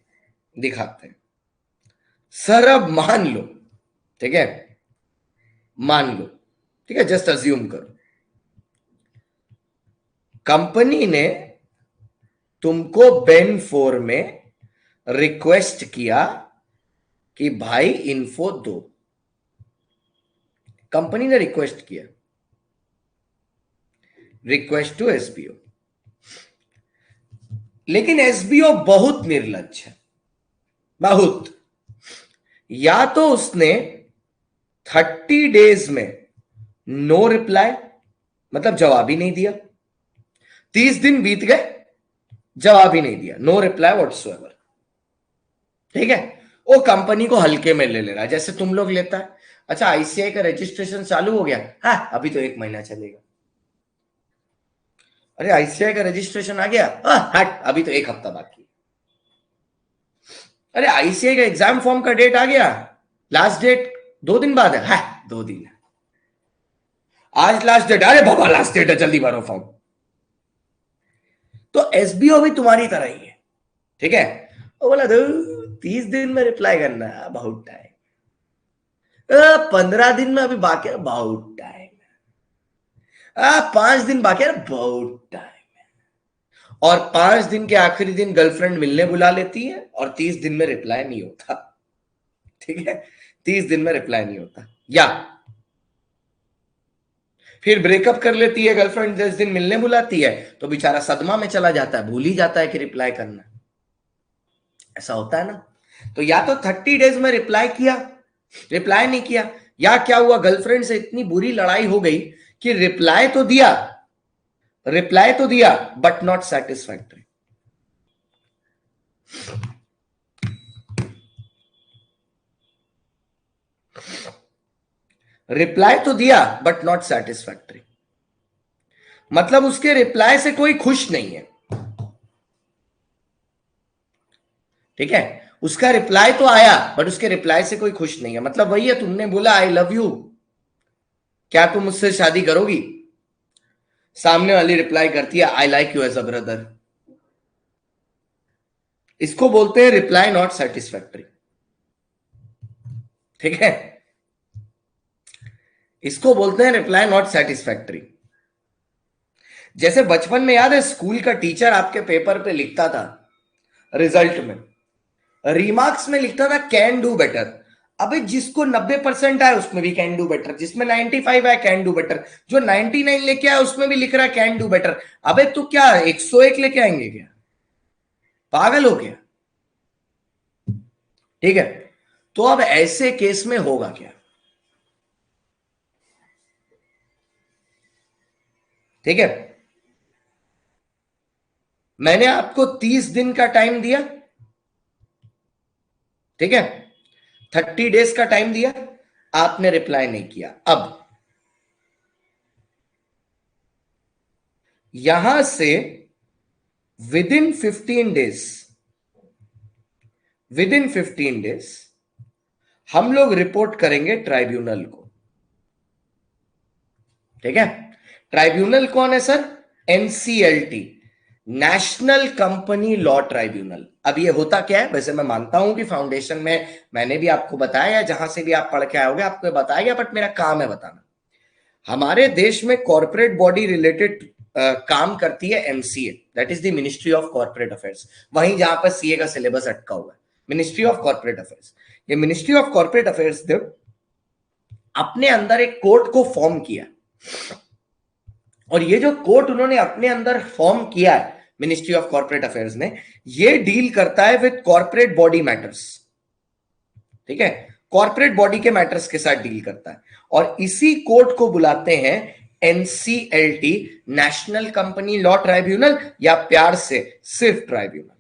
S1: दिखाते हैं। सर अब मान लो, ठीक है, मान लो, ठीक है, जस्ट अज्यूम करो कंपनी ने तुमको बेन 4 में रिक्वेस्ट किया कि भाई इन्फो दो। कंपनी ने रिक्वेस्ट किया, रिक्वेस्ट टू एसबीओ। लेकिन एसबीओ बहुत निर्लज्ज है, बहुत। या तो उसने 30 डेज में नो रिप्लाई, मतलब जवाब ही नहीं दिया। 30 दिन बीत गए, जवाब ही नहीं दिया, नो रिप्लाई व्हाटसोएवर। ठीक है, वो कंपनी को हल्के में ले रहा है, जैसे तुम लोग लेता है। अच्छा, आईसीआई का रजिस्ट्रेशन चालू हो गया, हाँ अभी तो 1 महीना चलेगा। अरे आईसीआई का रजिस्ट्रेशन आ गया, हाँ हट अभी तो 1 हफ्ता बाकी। अरे आईसीआई का एग्जाम फॉर्म का डेट आ गया, लास्ट डेट 2 दिन बाद है, हाँ 2 दिन है, आज लास्ट डेट, अरे बाबा लास्ट डेट है, जल्दी भरो फॉर्म। तो एसबीओ भी तुम्हारी तरह ही है, ठीक है। वो बोला 30 दिन में रिप्लाई करना है, बहुत टाइम, 15 दिन में अभी बाकी है, बहुत टाइम, 5 दिन बाकी है, बहुत टाइम। और 5 दिन के आखिरी दिन गर्लफ्रेंड मिलने बुला लेती है और 30 दिन में रिप्लाई नहीं होता, ठीक है, 30 दिन में रिप्लाई नहीं होता। या फिर ब्रेकअप कर लेती है गर्लफ्रेंड, 10 दिन मिलने बुलाती है, तो बेचारा सदमा में चला जाता है, भूल ही जाता है कि रिप्लाई करना, ऐसा होता है ना। तो या तो 30 डेज में रिप्लाई किया, रिप्लाई नहीं किया, या क्या हुआ गर्लफ्रेंड से इतनी बुरी लड़ाई हो गई कि रिप्लाई तो दिया, रिप्लाई तो दिया बट नॉट सेटिस्फैक्टरी। रिप्लाई तो दिया बट नॉट सेटिस्फैक्टरी, मतलब उसके रिप्लाई से कोई खुश नहीं है, ठीक है। उसका रिप्लाई तो आया बट उसके रिप्लाई से कोई खुश नहीं है, मतलब वही है, तुमने बोला आई लव यू, क्या तुम मुझसे शादी करोगी, सामने वाली रिप्लाई करती है I like you as a brother. इसको बोलते हैं रिप्लाई नॉट सेटिस्फैक्टरी, ठीक है, इसको बोलते हैं रिप्लाई नॉट सेटिस्फैक्टरी। जैसे बचपन में याद है, स्कूल का टीचर आपके पेपर पे लिखता था, रिजल्ट में रिमार्क्स में लिखता था कैन डू बेटर। अबे जिसको 90% आए उसमें भी कैन डू बेटर, जिसमें 95 आए कैन डू बेटर, जो 99 लेके आया उसमें भी लिख रहा है कैन डू बेटर। अबे तू क्या 101 लेके आएंगे क्या, पागल हो गया, ठीक है। तो अब ऐसे केस में होगा क्या, ठीक है। मैंने आपको 30 दिन का टाइम दिया, ठीक है, 30 डेज का टाइम दिया, आपने रिप्लाई नहीं किया। अब यहां से विदिन 15 डेज, विदिन 15 डेज हम लोग रिपोर्ट करेंगे ट्राइब्यूनल को, ठीक है। ट्राइब्यूनल कौन है sir, NCLT, national company law tribunal. अब ये होता क्या है, वैसे मैं मानता हूं कि फाउंडेशन में मैंने भी आपको बताया, जहां से भी आप पढ़ के आओगे आपको बताया गया, बट मेरा काम है बताना। हमारे देश में कॉर्पोरेट बॉडी रिलेटेड काम करती है MCA, that is the ministry of corporate affairs, वहीं जहां पर सीए का सिलेबस अटका हुआ है, मिनिस्ट्री ऑफ कॉर्पोरेट अफेयर्स। ये मिनिस्ट्री ऑफ कॉर्पोरेट अफेयर्स ने अपने अंदर एक कोर्ट को फॉर्म किया, और ये जो कोर्ट उन्होंने अपने अंदर फॉर्म किया है मिनिस्ट्री ऑफ कॉर्पोरेट अफेयर्स ने, ये डील करता है विद कॉर्पोरेट बॉडी मैटर्स, ठीक है, कॉर्पोरेट बॉडी के मैटर्स के साथ डील करता है, और इसी कोर्ट को बुलाते हैं NCLT, national company law tribunal, या प्यार से सिर्फ ट्राइब्यूनल।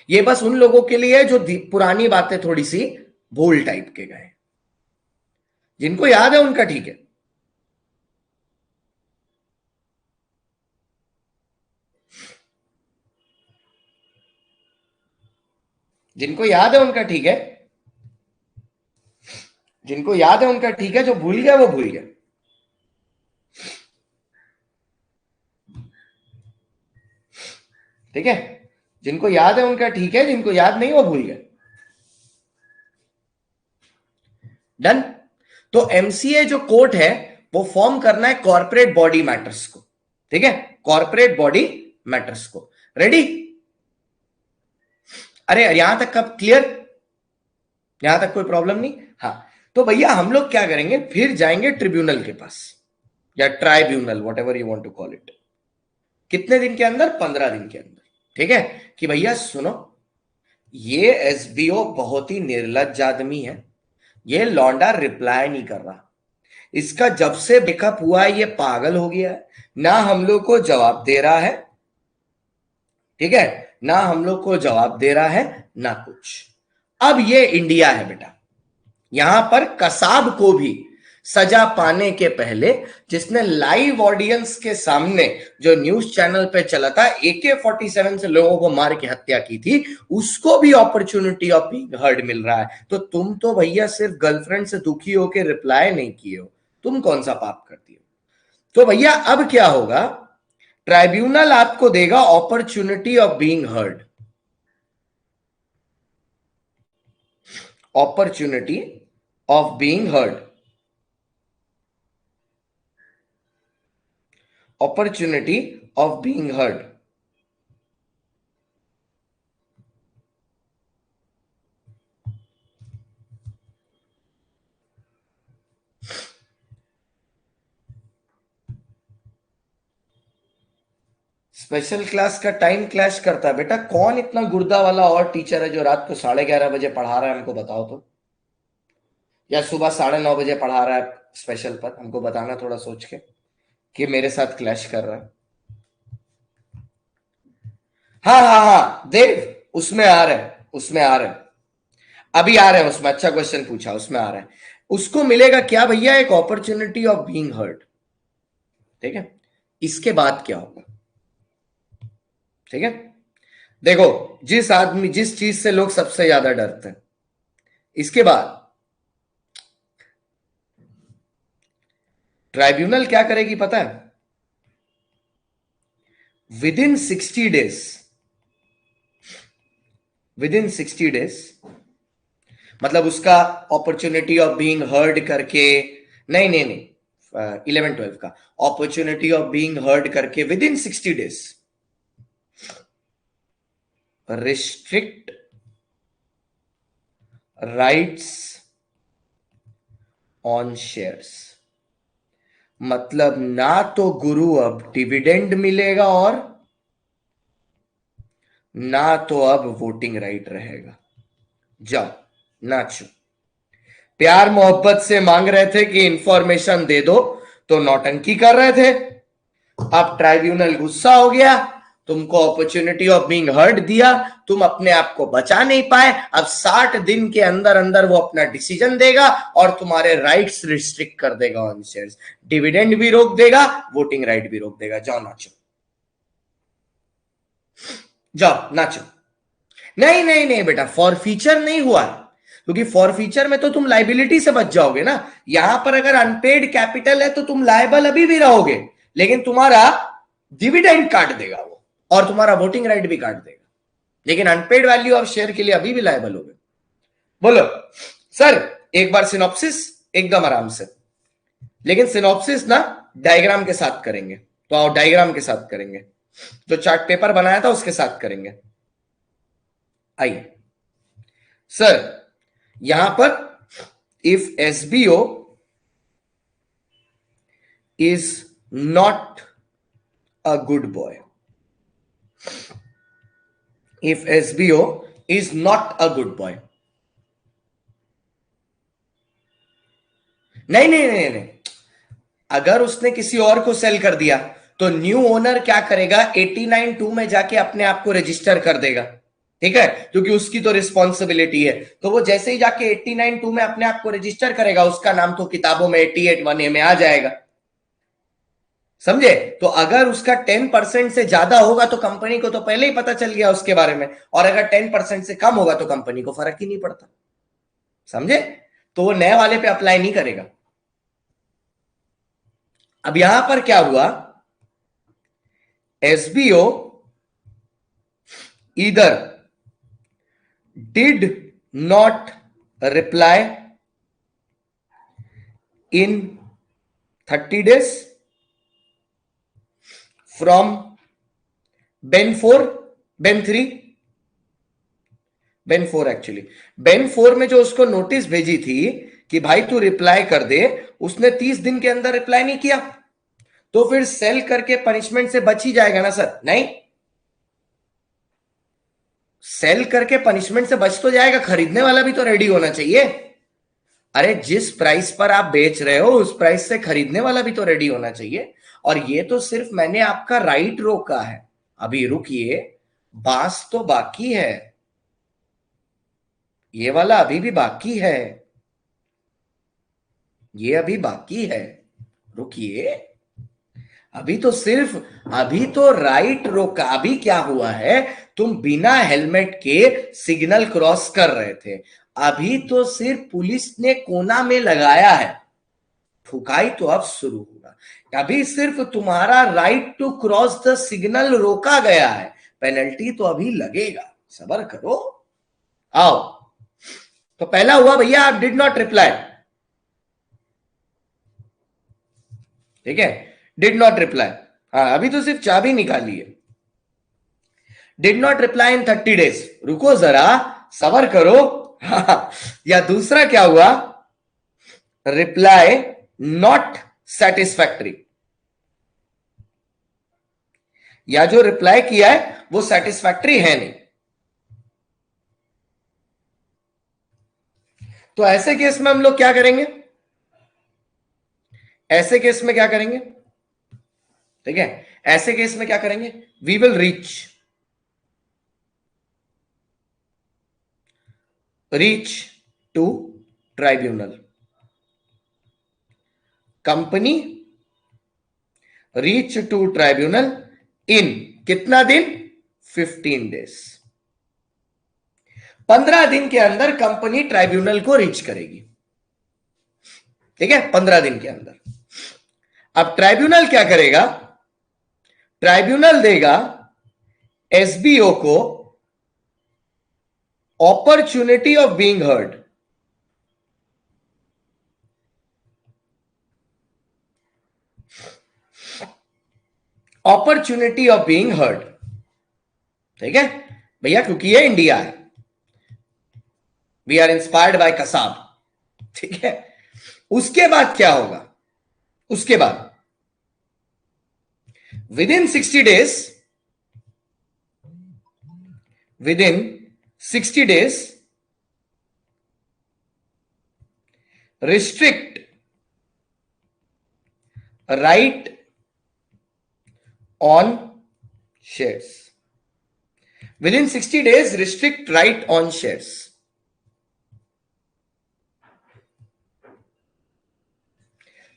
S1: ये बस उन लोगों के लिए जो पुरानी बातें थोड़ी सी भूल टाइप के गए, जिनको याद है उनका ठीक है, जिनको याद है उनका ठीक है, जिनको याद है उनका ठीक है, जो भूल गया वो भूल गया, ठीक है। जिनको याद है उनका ठीक है, जिनको याद नहीं वो भूल गए, डन। तो एमसीए जो कोर्ट है वो फॉर्म करना है कॉर्पोरेट बॉडी मैटर्स को, ठीक है, कॉर्पोरेट बॉडी मैटर्स को, रेडी। अरे यहां तक कब क्लियर, यहां तक कोई प्रॉब्लम नहीं, हाँ। तो भैया हम लोग क्या करेंगे, फिर जाएंगे ट्रिब्यूनल के पास, या tribunal, whatever you want to call it. कितने दिन के अंदर, 15 दिन के अंदर, ठीक है। कि भैया सुनो, ये एसबीओ बहुत ही निर्लज्ज आदमी है, ये लौंडा रिप्लाई नहीं कर रहा, इसका जब से ब्रेकअप हुआ है ये पागल हो गया है, ना हम लोग को जवाब दे रहा है, ठीक है, ना हम लोग को जवाब दे रहा है ना कुछ। अब ये इंडिया है बेटा, यहां पर कसाब को भी सजा पाने के पहले, जिसने लाइव ऑडियंस के सामने जो न्यूज चैनल पे चला था AK-47 से लोगों को मार के हत्या की थी, उसको भी अपॉर्चुनिटी ऑफ बीइंग हर्ड मिल रहा है। तो तुम तो भैया सिर्फ गर्लफ्रेंड से दुखी होकर रिप्लाई नहीं किए हो, तुम कौन सा पाप करती हो? तो भैया अब क्या होगा, ट्राइब्यूनल आपको देगा opportunity of being heard, opportunity of being heard, opportunity of being heard। Special class का टाइम क्लैश करता है बेटा। कौन इतना गुर्दा वाला और टीचर है जो रात को 11:30 बजे पढ़ा रहा है, हमको बताओ तो। या सुबह 9:30 बजे पढ़ा रहा है स्पेशल पर, हमको बताना थोड़ा सोच के कि मेरे साथ क्लैश कर रहा है। हाँ हाँ हाँ देव, उसमें आ रहे हैं, उसमें आ रहे हैं, अभी आ रहे हैं उसमें। अच्छा क्वेश्चन पूछा, उसमें आ रहा है। उसको मिलेगा क्या भैया, एक अपॉर्चुनिटी ऑफ बीइंग हर्ड। ठीक है, इसके बाद क्या होगा? ठीक है, देखो, जिस चीज से लोग सबसे ज्यादा डरते हैं, इसके बाद ट्राइब्यूनल क्या करेगी पता है? विदिन 60 डेज, विदिन 60 डेज, मतलब उसका अपॉर्चुनिटी ऑफ बीइंग हर्ड करके, नहीं नहीं नहीं, 11-12 का अपॉर्चुनिटी ऑफ बीइंग हर्ड करके within 60 days restrict rights on shares. मतलब ना तो गुरु अब डिविडेंड मिलेगा और ना तो अब वोटिंग राइट रहेगा। जाओ नाचो। प्यार मोहब्बत से मांग रहे थे कि इंफॉर्मेशन दे दो, तो नौटंकी कर रहे थे। अब ट्राइब्यूनल गुस्सा हो गया, तुमको अपॉर्चुनिटी ऑफ बीइंग हर्ड दिया, तुम अपने आप को बचा नहीं पाए। अब 60 दिन के अंदर अंदर वो अपना डिसीजन देगा और तुम्हारे राइट्स रिस्ट्रिक्ट कर देगा ऑन शेयर्स, डिविडेंड भी रोक देगा, वोटिंग राइट भी रोक देगा। जाओ नाचो, जाओ नाचो। नहीं नहीं नहीं बेटा, फॉर फीचर नहीं हुआ, क्योंकि फॉर फीचर में तो तुम लाइबिलिटी से बच जाओगे ना। यहां पर अगर अनपेड कैपिटल है तो तुम लायबल अभी भी रहोगे, लेकिन तुम्हारा डिविडेंड काट देगा वो, और तुम्हारा वोटिंग राइट भी काट देगा, लेकिन अनपेड वैल्यू ऑफ शेयर के लिए अभी भी लायबल होगे। बोलो सर, एक बार सिनॉप्सिस एकदम आराम से, लेकिन सिनॉप्सिस ना डायग्राम के साथ करेंगे, तो आओ डायग्राम के साथ करेंगे, जो चार्ट पेपर बनाया था उसके साथ करेंगे। आइए सर, यहां पर if SBO is not a good boy, if SBO is not a good boy, नहीं नहीं नहीं नहीं, अगर उसने किसी और को सेल कर दिया तो न्यू ओनर क्या करेगा, 89(2) में जाके अपने आप को रजिस्टर कर देगा। ठीक है, क्योंकि उसकी तो रिस्पॉन्सिबिलिटी है, तो वो जैसे ही जाके 89(2) में अपने आप को रजिस्टर करेगा, उसका नाम तो किताबों में 88(1)A में आ जाएगा। समझे? तो अगर उसका 10% से ज्यादा होगा तो कंपनी को तो पहले ही पता चल गया उसके बारे में, और अगर 10% से कम होगा तो कंपनी को फर्क ही नहीं पड़ता। समझे? तो वो नए वाले पे अप्लाई नहीं करेगा। अब यहां पर क्या हुआ, SBO either did not reply in 30 days from Ben 4, Ben 3, Ben 4 actually, Ben 4 में जो उसको नोटिस भेजी थी कि भाई तू रिप्लाई कर दे, उसने 30 दिन के अंदर रिप्लाई नहीं किया, तो फिर सेल करके पनिशमेंट से बच ही जाएगा ना सर? नहीं, सेल करके पनिशमेंट से बच तो जाएगा, खरीदने वाला भी तो रेडी होना चाहिए। अरे जिस प्राइस पर आप बेच रहे हो उस प्राइस से खरीदने वाला भी तो रेडी होना चाहिए। और ये तो सिर्फ मैंने आपका राइट रोका है। अभी रुकिए, बांस तो बाकी है, ये वाला अभी भी बाकी है, ये अभी बाकी है, रुकिए, अभी तो सिर्फ, अभी तो राइट रोका, अभी क्या हुआ है, तुम बिना हेलमेट के सिग्नल क्रॉस कर रहे थे, अभी तो सिर्फ पुलिस ने कोना में लगाया है, ठुकाई तो अब शुरू होगा, अभी सिर्फ तुम्हारा right to cross the signal रोका गया है, पेनल्टी तो अभी लगेगा, सबर करो, आओ। तो पहला हुआ भैया, आप डिड नॉट रिप्लाई, ठीक है, डिड नॉट रिप्लाई, हाँ अभी तो सिर्फ चाबी निकाली है, did not reply in 30 days, रुको जरा, सबर करो, हाँ, या दूसरा क्या हुआ, रिप्लाई नॉट सेटिस्फैक्टरी, या जो रिप्लाई किया है वो सेटिस्फैक्टरी है नहीं, तो ऐसे केस में हम लोग क्या करेंगे, ऐसे केस में क्या करेंगे, ठीक है, ऐसे केस में क्या करेंगे, we will reach to tribunal, company reach to tribunal in कितना दिन, 15 days, 15 दिन के अंदर कंपनी ट्राइब्यूनल को रीच करेगी, ठीक है, 15 दिन के अंदर। अब ट्राइब्यूनल क्या करेगा, ट्राइब्यूनल देगा एसबीओ को opportunity of being heard, opportunity of being heard, ठीक है भैया, क्योंकि ये इंडिया है, we are inspired by Kasab, ठीक है। उसके बाद क्या होगा, उसके बाद within 60 days, within 60 days restrict right on shares, within 60 days restrict right on shares,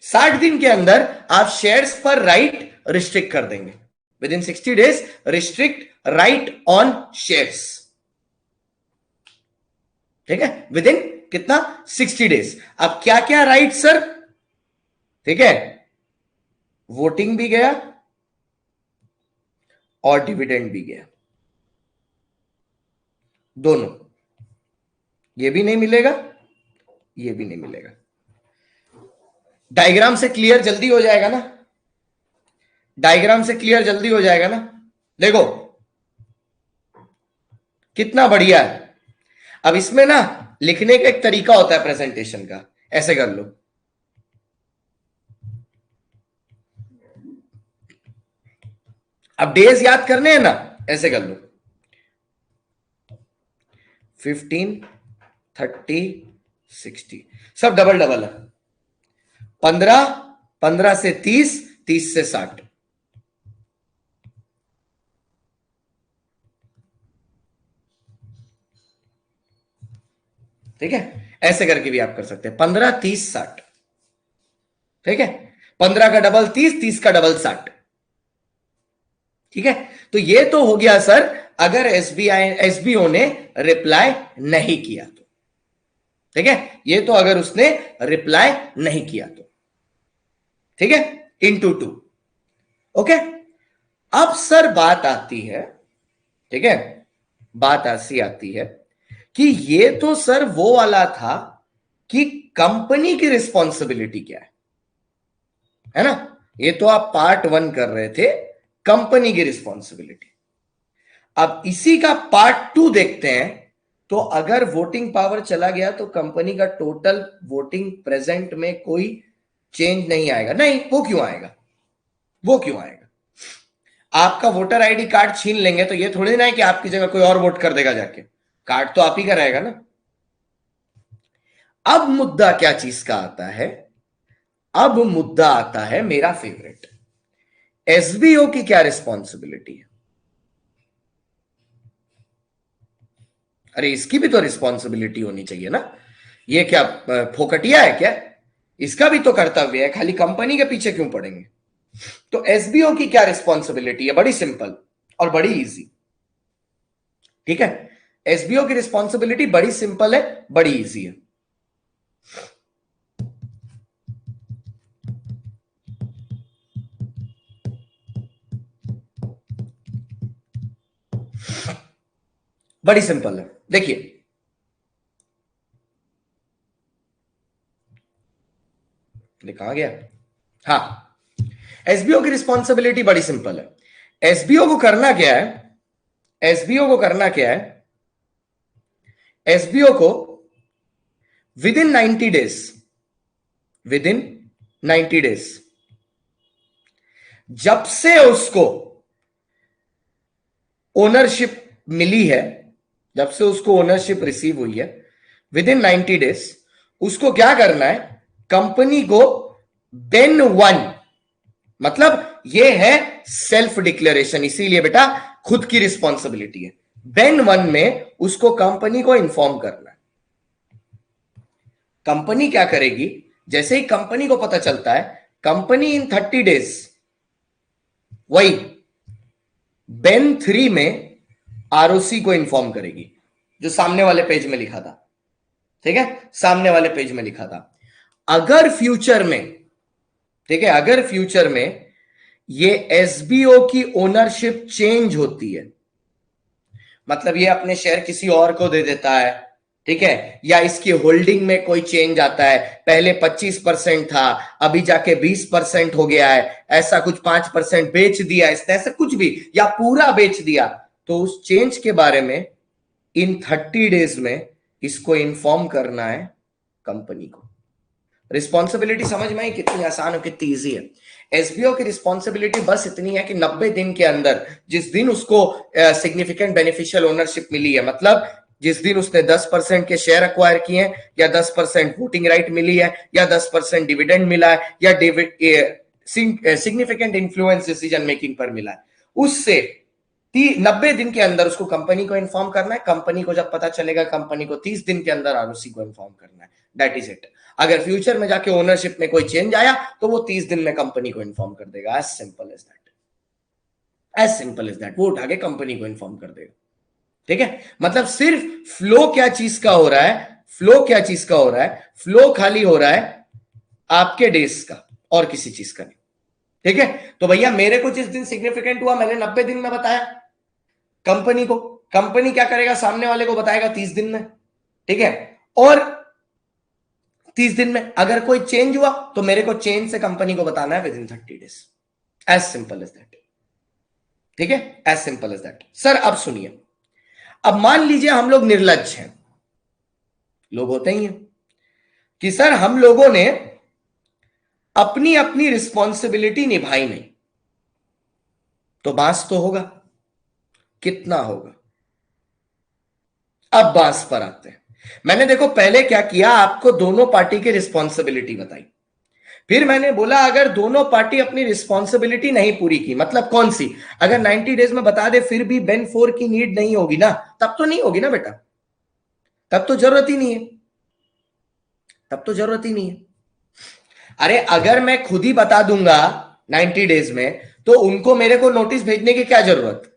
S1: 60 दिन के अंदर आप शेयर्स पर राइट रिस्ट्रिक्ट कर देंगे, with in 60 days restrict right on shares, ठीक है, विद इन कितना, 60 days। अब क्या क्या राइट सर, ठीक है, वोटिंग भी गया और डिविडेंड भी गया, दोनों, ये भी नहीं मिलेगा, ये भी नहीं मिलेगा। डायग्राम से क्लियर जल्दी हो जाएगा ना, डायग्राम से क्लियर जल्दी हो जाएगा ना, देखो कितना बढ़िया है। अब इसमें ना लिखने का एक तरीका होता है प्रेजेंटेशन का, ऐसे कर लो, अब डेज याद करने हैं ना, ऐसे कर लो, 15, 30, 60, सब डबल डबल है, 15, 15 से 30, 30 से 60, ठीक है, ऐसे करके भी आप कर सकते हैं, 15, 30, 60, ठीक है, 15 का डबल 30, 30 का डबल 60, ठीक है। तो ये तो हो गया सर अगर एसबीओ ने रिप्लाई नहीं किया तो, ठीक है, ये तो अगर उसने रिप्लाई नहीं किया तो, ठीक है, इनटू 2, ओके। अब सर बात आती है, ठीक है, बात ऐसी आती है कि ये तो सर वो वाला था कि कंपनी की रिस्पॉन्सिबिलिटी क्या है ना, ये तो आप पार्ट 1 कर रहे थे, कंपनी की रिस्पॉन्सिबिलिटी। अब इसी का पार्ट 2 देखते हैं, तो अगर वोटिंग पावर चला गया तो कंपनी का टोटल वोटिंग प्रेजेंट में कोई चेंज नहीं आएगा, नहीं, वो क्यों आएगा, वो क्यों आएगा, आपका वोटर आईडी कार्ड छीन लेंगे तो ये थोड़ी ना है कि आपकी जगह कोई और वोट कर देगा जाके, कार्ड तो आप ही का रहेगा ना। अब मुद्दा क्या चीज का आता है, अब मुद्दा आता है मेरा फेवरेट, एसबीओ की क्या रिस्पॉन्सिबिलिटी है, अरे इसकी भी तो रिस्पॉन्सिबिलिटी होनी चाहिए ना, ये क्या फोकटिया है क्या? इसका भी तो कर्तव्य है, खाली कंपनी के पीछे क्यों पड़ेंगे? तो एसबीओ की क्या रिस्पॉन्सिबिलिटी है? बड़ी सिंपल और बड़ी इजी। ठीक है, एसबीओ की रिस्पॉन्सिबिलिटी बड़ी सिंपल है, बड़ी इजी है। बड़ी सिंपल है, देखिए कहां गया? हाँ, एसबीओ की रिस्पॉन्सिबिलिटी बड़ी सिंपल है। एसबीओ को करना क्या है? एसबीओ को करना क्या है? एसबीओ को with in 90 days, with in 90 days, जब से उसको ओनरशिप मिली है, जब से उसको ओनरशिप रिसीव हुई है, विद इन 90 डेज उसको क्या करना है? कंपनी को देन वन, मतलब ये है सेल्फ डिक्लेरेशन, इसीलिए बेटा खुद की रिस्पॉन्सिबिलिटी है। देन वन में उसको कंपनी को इंफॉर्म करना है। कंपनी क्या करेगी? जैसे ही कंपनी को पता चलता है, कंपनी इन 30 डेज वही बेन 3 में आरओसी को इंफॉर्म करेगी, जो सामने वाले पेज में लिखा था। ठीक है, सामने वाले पेज में लिखा था। अगर फ्यूचर में, ठीक है, अगर फ्यूचर में ये एसबीओ की ओनरशिप चेंज होती है, मतलब ये अपने शेयर किसी और को दे देता है, ठीक है, या इसकी होल्डिंग में कोई चेंज आता है, पहले 25% था, अभी जाके 20% हो गया है, ऐसा कुछ 5% बेच दिया इसने, ऐसा कुछ भी, या पूरा बेच दिया, तो उस चेंज के बारे में इन 30 डेज में इसको इन्फॉर्म करना है कंपनी को। रिस्पॉन्सिबिलिटी समझ में आई कितनी आसान और कितनी इजी है? एसबीओ की रिस्पॉन्सिबिलिटी बस इतनी है कि 90 दिन के अंदर, जिस दिन उसको सिग्निफिकेंट बेनिफिशियल ओनरशिप मिली है, मतलब जिस दिन उसने 10% के शेयर अक्वायर किए हैं, या 10% वोटिंग राइट मिली है, या 10% डिविडेंड मिला है, या सिग्निफिकेंट इन्फ्लुएंस डिसीजन मेकिंग पर मिला है, उससे 90 दिन के अंदर उसको कंपनी को इन्फॉर्म करना है। कंपनी को जब पता चलेगा, कंपनी को 30 दिन के अंदर आरओसी को इन्फॉर्म करना है। That is it. अगर फ्यूचर में जाके ओनरशिप में कोई चेंज आया तो वो 30 दिन में कंपनी को इन्फॉर्म कर देगा। As simple as that, as simple as that. वो उठा के कंपनी को इन्फॉर्म कर देगा। ठीक है, मतलब सिर्फ फ्लो क्या चीज का हो रहा है? फ्लो क्या चीज का हो रहा है? फ्लो खाली हो रहा है आपके डेज का, और किसी चीज का नहीं। ठीक है, तो भैया मेरे को जिस दिन सिग्निफिकेंट हुआ, मैंने 90 दिन में बताया कंपनी को, कंपनी क्या करेगा? सामने वाले को बताएगा 30 दिन में। ठीक है, और 30 दिन में अगर कोई चेंज हुआ तो मेरे को चेंज से कंपनी को बताना है within 30 days. As simple as that. ठीक है, as simple as that. Sir अब सुनिए, अब मान लीजिए हम लोग निर्लज्ज हैं, लोग होते ही हैं, कि सर हम लोगों ने अपनी अपनी रिस्पॉन्सिबिलिटी निभाई नहीं, तो बांस तो होगा, कितना होगा? अब बांस पर आते हैं। मैंने देखो पहले क्या किया, आपको दोनों पार्टी की रिस्पॉन्सिबिलिटी बताई, फिर मैंने बोला अगर दोनों पार्टी अपनी रिस्पॉन्सिबिलिटी नहीं पूरी की, मतलब कौन सी? अगर 90 डेज में बता दे फिर भी बेन 4 की नीड नहीं होगी ना, तब तो नहीं होगी ना बेटा, तब तो जरूरत ही नहीं है, तब तो जरूरत ही नहीं है। अरे अगर मैं खुद ही बता दूंगा 90 डेज में, तो उनको मेरे को नोटिस भेजने की क्या जरूरत?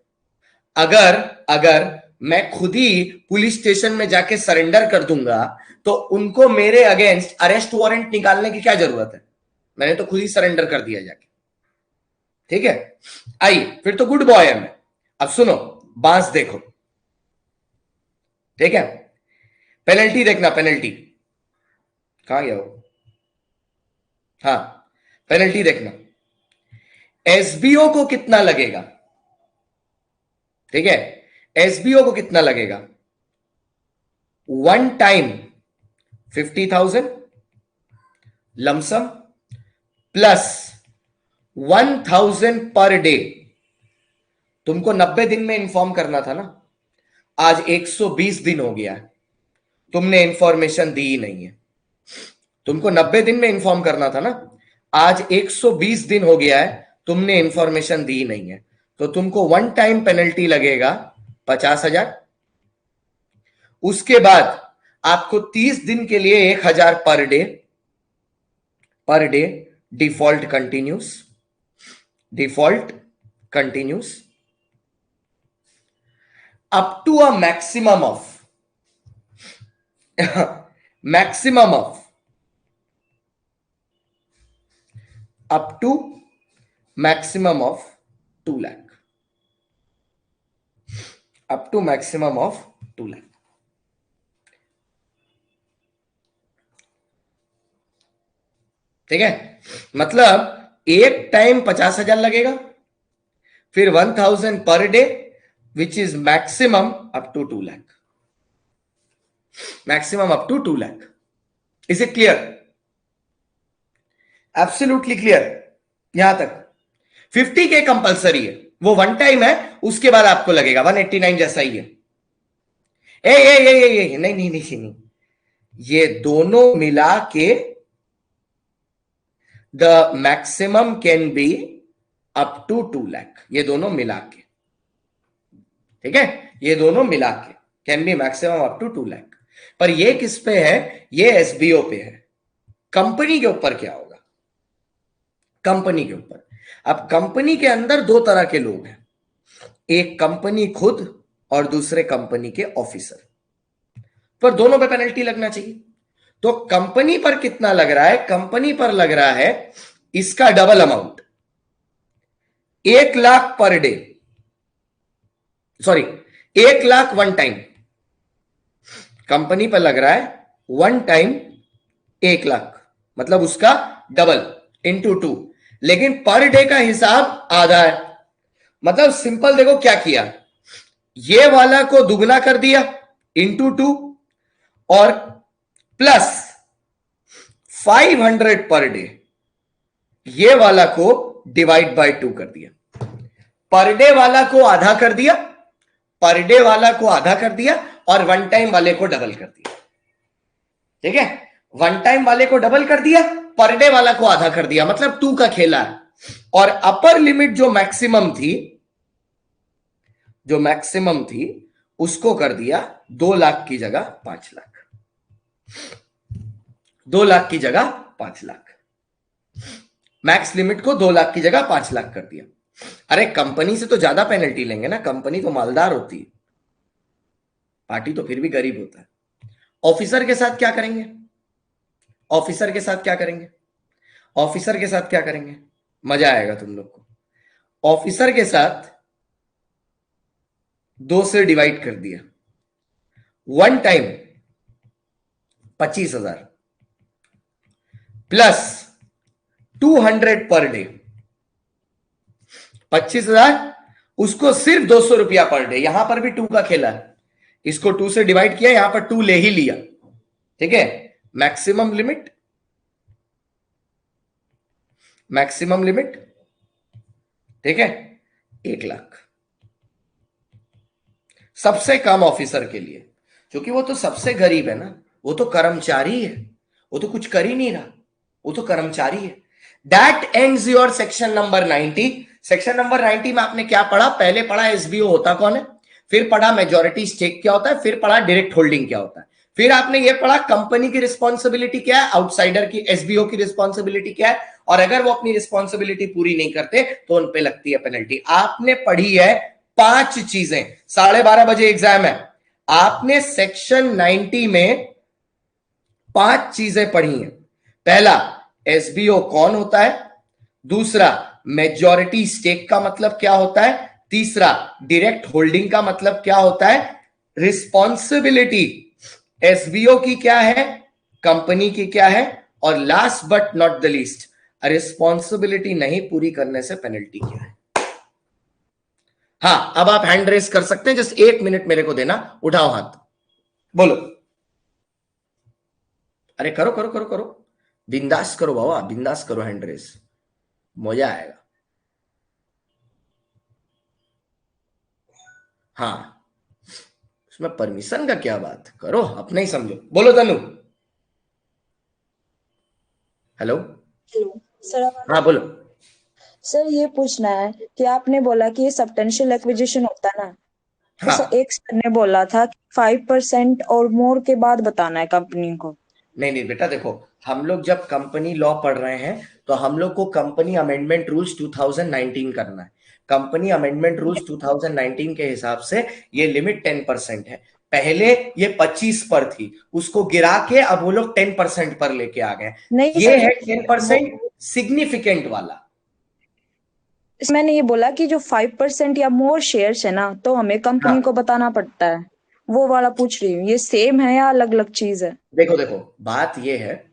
S1: अगर अगर मैं खुद ही पुलिस स्टेशन में जाके सरेंडर कर दूंगा, तो उनको मेरे अगेंस्ट अरेस्ट वारंट निकालने की क्या जरूरत है? मैंने तो खुद ही सरेंडर कर दिया जाके। ठीक है, आई फिर तो गुड बॉय है मैं। अब सुनो, बांस देखो। ठीक है, पेनल्टी देखना, पेनल्टी कहां गया वो? हाँ, पेनल्टी देखना। एसबीओ को कितना लगेगा? ठीक है, एसबीओ को कितना लगेगा? One time 50,000 lump sum plus 1,000 per day. तुमको 90 दिन में इंफॉर्म करना था ना, आज 120 दिन हो गया है, तुमने इंफॉर्मेशन दी ही नहीं है। तुमको 90 दिन में इंफॉर्म करना था ना, आज 120 दिन हो गया है, तुमने इंफॉर्मेशन दी नहीं है, तो तुमको वन टाइम पेनल्टी लगेगा 50,000। उसके बाद आपको 30 दिन के लिए 1000 per day default continues up to a maximum of maximum of up to maximum of 2 lakh, up to maximum of 2 lakh. ठीक है, मतलब एक टाइम 50,000 लगेगा, फिर 1000 per day which is maximum up to 2 lakh, maximum up to 2 lakh. Is it clear? Absolutely clear यहां तक। 50K कंपलसरी है, वो वन टाइम है, उसके बाद आपको लगेगा 189 जैसा ही है। नहीं नहीं नहीं नहीं, ये दोनों मिला के the maximum can be up to 2 lakh, ये दोनों मिला के, ठीक है, ये दोनों मिला के can be maximum up to 2 lakh. पर ये किस पे है? ये एसबीओ पे है। कंपनी के ऊपर क्या होगा? कंपनी के ऊपर, अब कंपनी के अंदर दो तरह के लोग हैं, एक कंपनी खुद और दूसरे कंपनी के ऑफिसर, पर दोनों पे पेनल्टी लगना चाहिए। तो कंपनी पर कितना लग रहा है? कंपनी पर लग रहा है इसका double amount, 1 lakh per day, sorry 1 lakh one time. Company पर लग रहा है वन टाइम 1 लाख, मतलब उसका डबल इंटू 2, लेकिन पर डे का हिसाब आधा है। मतलब सिंपल देखो क्या किया, ये वाला को दुगना कर दिया इंटू 2 और प्लस 500 पर डे, ये वाला को डिवाइड बाय 2 कर दिया। पर डे वाला को आधा कर दिया, पर डे वाला को आधा कर दिया और वन टाइम वाले को डबल कर दिया। ठीक है, वन टाइम वाले को डबल कर दिया, पर डे वाला को आधा कर दिया, मतलब 2 का खेला है। और अपर लिमिट जो मैक्सिमम थी उसको कर दिया 2 लाख की जगह 5 लाख, 2 लाख की जगह 5 लाख, मैक्स लिमिट को 2 लाख की जगह 5 लाख कर दिया। अरे कंपनी से तो ज्यादा पेनल्टी लेंगे ना, कंपनी तो मालदार होती है, पार्टी तो फिर भी गरीब होता है। ऑफिसर के साथ क्या करेंगे? ऑफिसर के साथ क्या करेंगे? ऑफिसर के साथ क्या करेंगे? मजा आएगा तुम लोग को। ऑफिसर के साथ 2 से डिवाइड कर दिया, one time 25,000 plus 200 per day, 25,000, उसको सिर्फ 200 रुपया पर डे। यहां पर भी 2 का खेला है, इसको 2 से डिवाइड किया, यहां पर 2 ले ही लिया। ठीक है, मैक्सिमम लिमिट, मैक्सिमम लिमिट, ठीक है, 1 लाख सबसे कम ऑफिसर के लिए, क्योंकि वो तो सबसे गरीब है ना, वो तो कर्मचारी है, वो तो कुछ कर ही नहीं रहा, वो तो कर्मचारी है। That ends your section number 90। Section number 90 में आपने क्या पढ़ा? पहले पढ़ा एसबीओ होता कौन है, फिर पढ़ा मेजॉरिटी स्टेक क्या होता है, फिर पढ़ा डायरेक्ट होल्डिंग क्या होता है, फिर आपने ये पढ़ा कंपनी की रिस्पॉन्सिबिलिटी क्या है, आउटसाइडर की एसबीओ की रिस्पॉन्सिबिलिटी क्या है, और अगर वो अपनी रिस्पॉन्सिबिलिटी पूरी नहीं करते तो उन पे लगती है पेनल्टी। आपने पढ़ी है 5 चीजें, 12:30 बजे एग्जाम है, आपने सेक्शन 90 में 5 चीजें पढ़ी हैं। पहला, एसबीओ कौन होता है, दूसरा मेजॉरिटी स्टेक का मतलब क्या होता है, तीसरा डायरेक्ट होल्डिंग का मतलब क्या होता है, रिस्पॉन्सिबिलिटी एसबीओ की क्या है, कंपनी की क्या है, और last but not the least, responsibility नहीं पूरी करने से पेनल्टी क्या है। हाँ, अब आप हैंड रेस कर सकते हैं, जस्ट 1 मिनट मेरे को देना, उठाओ हाथ, बोलो। अरे करो करो करो करो, बिंदास करो बाबा, बिंदास करो, हैंड रेस, मजा आएगा। हाँ, उसमें परमिशन का क्या बात, करो अपना ही समझो। बोलो तनु। हेलो।
S2: Hello sir.
S1: हाँ बोलो।
S2: सर ये पूछना है कि आपने बोला कि ये सब्सटेंशियल एक्विजिशन होता है ना,
S1: हाँ
S2: एक सर ने बोला था कि 5% और मोर के बाद बताना है कंपनी को।
S1: नहीं नहीं बेटा देखो, हम लोग जब कंपनी लॉ पढ़ रहे हैं तो हम लोग को कंपनी अमेंडमेंट रूल्स 2019 करना है। कंपनी अमेंडमेंट रूल्स 2019 के हिसाब से ये लिमिट 10% है। पहले ये 25 पर थी, उसको गिरा के अब वो लोग 10% पर लेके आ गए।
S2: नहीं
S1: ये
S2: सर,
S1: है 10% सिग्निफिकेंट वाला।
S2: मैंने ये बोला कि जो 5% या मोर शेयर्स है ना, तो हमें कंपनी
S1: हाँ
S2: को बताना पड़ता है। वो वाला पूछ रही हूँ, ये सेम है या अलग अलग चीज है?
S1: देखो देखो, बात ये है,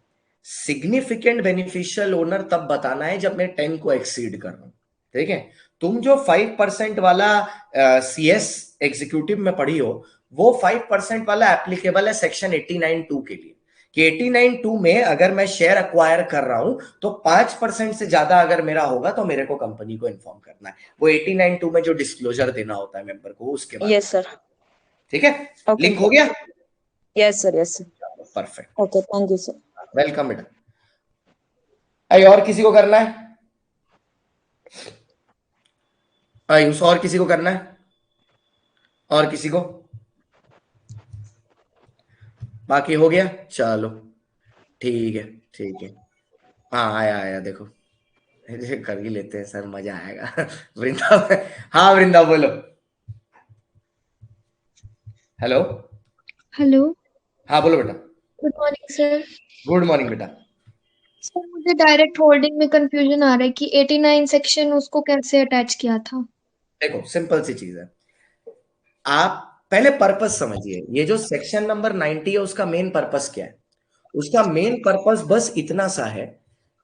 S1: सिग्निफिकेंट बेनिफिशियल ओनर तब बताना है जब मैं 10 को एक्सीड कर रहा हूं। ठीक है, तुम जो 5% वाला CS एग्जीक्यूटिव में पढ़ी हो, वो 5% वाला एप्लीकेबल है सेक्शन 89(2) के लिए, कि 89(2) में अगर मैं शेयर अक्वायर कर रहा हूं तो 5% से ज्यादा अगर मेरा होगा तो मेरे को कंपनी को इन्फॉर्म करना है। वो 89(2) में जो डिस्क्लोजर देना होता है मेंबर को, उसके बारे
S2: यस
S1: में।
S2: सर।
S1: ठीक है,
S2: ओके
S1: लिंक हो
S2: सर।
S1: गया।
S2: Yes sir, yes sir.
S1: Perfect,
S2: okay, thank you sir.
S1: Welcome बेटा। आई और किसी को करना है? आयुष और किसी को करना है? और किसी को? बाकी हो गया, चलो ठीक है। ठीक है, हाँ आया आया देखो। ये कर ही लेते हैं सर, मजा आएगा। वृंदा, हाँ वृंदा बोलो। हेलो।
S3: हेलो।
S1: हाँ बोलो बेटा।
S3: Good morning sir.
S1: Good morning बेटा।
S3: सर मुझे डायरेक्ट होल्डिंग में कंफ्यूजन आ रहा है कि 89 सेक्शन उसको कैसे अटैच किया था।
S1: देखो सिंपल सी चीज है, आप पहले पर्पस समझिए। ये जो सेक्शन नंबर 90 है उसका मेन पर्पस क्या है? उसका मेन पर्पस बस इतना सा है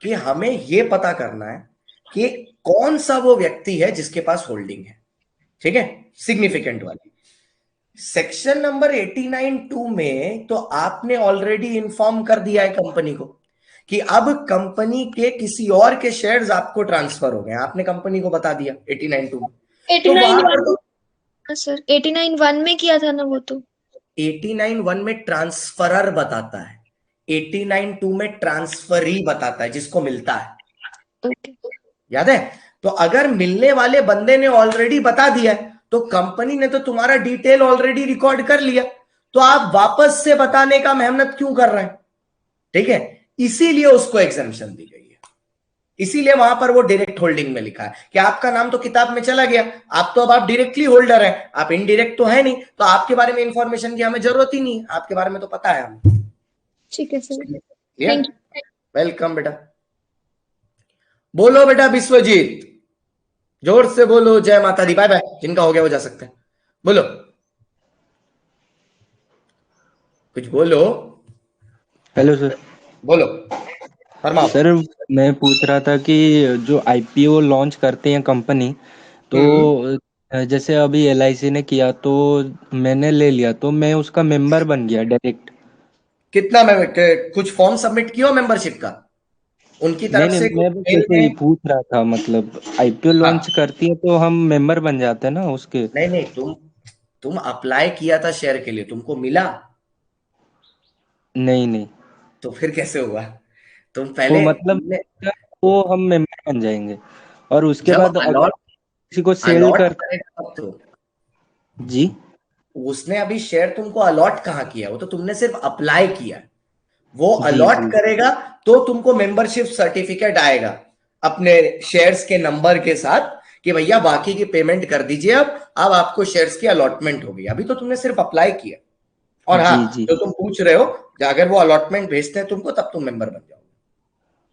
S1: कि हमें ये पता करना है कि कौन सा वो व्यक्ति है जिसके पास होल्डिंग है। ठीक है, सिग्निफिकेंट वाली। सेक्शन नंबर 89(2) में तो आपने ऑलरेडी इन्फॉर्म कर दिया है कंपनी को कि अब कंपनी के किसी और के शेयर्स आपको ट्रांसफर हो गए, आपने कंपनी को बता दिया 89(2) में। तो
S3: 89
S1: वहां पर
S3: वन
S1: तो
S3: हाँ सर, 89 वन में किया था ना वो तो।
S1: 89(1) में ट्रांसफरर बताता है, 89(2) में ट्रांसफरी बताता है, जिसको मिलता है।
S3: ओके।
S1: याद है? तो अगर मिलने वाले बंदे ने ऑलरेडी बता दिया है तो कंपनी ने तो तुम्हारा डिटेल ऑलरेडी रिकॉर्ड कर लिया, तो आप वापस से बताने का मेहनत क्यों कर रहे हैं? ठीक है, इसीलिए उसको एग्जेम्पशन दी गई है। इसीलिए वहां पर वो डायरेक्ट होल्डिंग में लिखा है कि आपका नाम तो किताब में चला गया, आप तो अब आप डायरेक्टली होल्डर हैं, आप इनडायरेक्ट तो है नहीं, तो आपके बारे में इंफॉर्मेशन की हमें जरूरत ही नहीं, आपके बारे में तो पता है हमें।
S3: ठीक है sir.
S1: Clear?
S3: Thank you.
S1: Welcome बेटा। बोलो बेटा विश्वजीत, जोर से बोलो जय माता दी। बाय बाय, जिनका हो गया वो जा सकते हैं। बोलो, कुछ बोलो।
S4: Hello sir.
S1: बोलो, फरमाओ।
S4: सर मैं पूछ रहा था कि जो आईपीओ लॉन्च करते हैं कंपनी, तो
S1: हम्म,
S4: जैसे अभी एलआईसी ने किया तो मैंने ले लिया तो मैं उसका मेंबर बन गया डायरेक्ट।
S1: कितना में कुछ फॉर्म सबमिट किया मेंबरशिप का? उनकी
S4: नहीं
S1: तरफ
S4: नहीं,
S1: से कुछ
S4: मैं बस
S1: मेल
S4: ऐसे ही
S1: में?
S4: पूछ रहा था, मतलब आईपीओ लॉन्च
S1: हाँ,
S4: करती है तो हम मेंबर बन जाते हैं ना उसके।
S1: नहीं नहीं, तुम अप्लाई किया था शेयर के लिए, तुमको मिला?
S4: नहीं नहीं,
S1: तो फिर कैसे हुआ? तुम
S4: तो
S1: पहले
S4: मतलब
S1: तुमने
S4: वो हम मेंबर बन जाएंगे और उसके
S1: जब
S4: बाद अगर
S1: अलॉट
S4: किसी को सेल
S1: अलॉट
S4: कर।
S1: करेगा तब तो।
S4: जी।
S1: उसने अभी शेयर तुमको अलॉट कहाँ किया? वो तो तुमने सिर्फ अप्लाई किया। वो
S4: जी
S1: अलॉट
S4: जी।
S1: करेगा तो तुमको मेंबरशिप सर्टिफिकेट आएगा अपने शेयर्स के नंबर के साथ, कि भैया बाकी की पेमेंट कर दीजिए, अब आपको शेयर्स की अलॉटमेंट होगी। अभी तो तुमने सिर्फ अप्लाई किया। और हाँ,
S4: जी जी।
S1: जो तुम पूछ रहे हो, अगर वो अलॉटमेंट भेजते हैं तुमको तब तुम मेंबर बन जाओगे।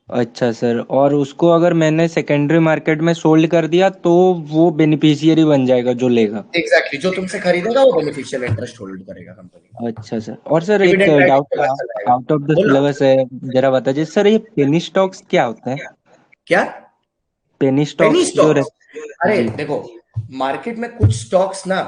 S4: अच्छा सर, और उसको अगर मैंने सेकेंडरी मार्केट में सोल्ड कर दिया तो वो बेनिफिशियरी बन जाएगा जो लेगा।
S1: एग्जैक्टली, जो तुमसे खरीदेगा वो बेनिफिशियल इंटरेस्ट होल्ड करेगा कंपनी में।
S4: अच्छा सर, और सर एक
S1: डिविडेंड राइट
S4: डाउट
S1: उसके
S4: था,
S1: बाद चला जाएगा।
S4: आउट ऑफ द
S1: बोलो।
S4: सिलेबस है, जरा बता दीजिए सर, ये पेनी स्टॉक्स क्या होते हैं?
S1: क्या?
S4: पेनी
S1: पेनी
S4: स्टॉक्स जो
S1: स्टॉक्स? अरे
S4: जी
S1: देखो, मार्केट में कुछ स्टॉक्स ना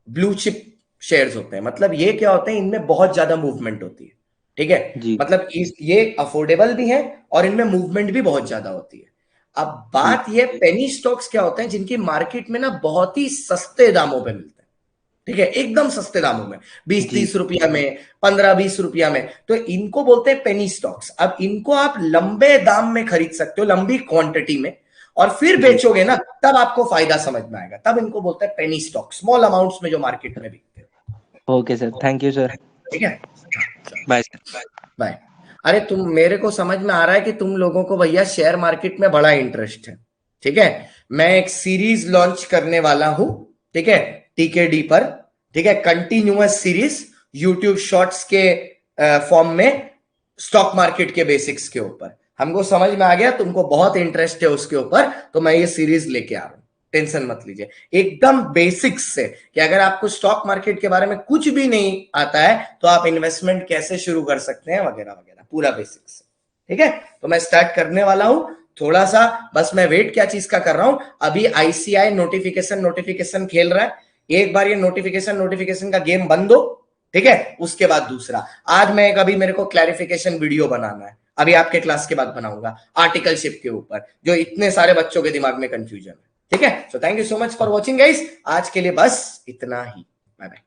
S1: ब्लू चिप शेयर्स होते हैं। मतलब ये क्या होते हैं, इनमें बहुत ज्यादा मूवमेंट होती है। ठीक है,
S4: जी
S1: मतलब ये अफोर्डेबल भी है और इनमें मूवमेंट भी बहुत ज्यादा होती है। अब
S4: जी
S1: बात ये, पेनी स्टॉक्स क्या होते हैं, जिनकी मार्केट में ना बहुत ही सस्ते दामों पे मिलते हैं। ठीक है, एकदम सस्ते दामों में, बीस
S4: जी
S1: तीस रुपया में, 15-20 रुपया में, तो इनको बोलते हैं पेनी स्टॉक्स। अब इनको आप लंबे दाम में खरीद सकते हो, लंबी क्वांटिटी में, और फिर बेचोगे ना, तब आपको फायदा समझ में आएगा। तब इनको बोलते हैं पेनी स्टॉक, स्मॉल अमाउंट्स में जो मार्केट में बिकते हैं।
S4: Okay sir, thank you sir.
S1: ठीक है,
S4: बाय सर।
S1: बाय। अरे तुम, मेरे को समझ में आ रहा है कि तुम लोगों को भैया शेयर मार्केट में बड़ा इंटरेस्ट है। ठीक है, मैं एक सीरीज लॉन्च करने वाला हूं, ठीक है, टीकेडी पर। ठीक है, कंटिन्यूअस सीरीज यूट्यूब शॉर्ट्स के फॉर्म में, स्टॉक मार्केट के बेसिक्स के ऊपर। हमको समझ में आ गया तुमको बहुत इंटरेस्ट है उसके ऊपर, तो मैं ये सीरीज लेके आ रहा हूं, टेंशन मत लीजिए। एकदम बेसिक्स से, कि अगर आपको स्टॉक मार्केट के बारे में कुछ भी नहीं आता है तो आप इन्वेस्टमेंट कैसे शुरू कर सकते हैं वगैरह वगैरह, पूरा बेसिक्स। ठीक है, तो मैं स्टार्ट करने वाला हूं। थोड़ा सा बस मैं वेट क्या चीज का कर रहा हूं, अभी आईसीआई नोटिफिकेशन खेल रहा है। एक बार ये नोटिफिकेशन का गेम बंद हो, ठीक है, उसके बाद दूसरा। आज मैं एक, अभी मेरे को क्लैरिफिकेशन वीडियो बनाना है, अभी आपके क्लास के बाद बनाऊंगा, आर्टिकलशिप के ऊपर, जो इतने सारे बच्चों के दिमाग में कंफ्यूजन है। ठीक है, so thank you so much for watching guys, आज के लिए बस इतना ही, बाय बाय।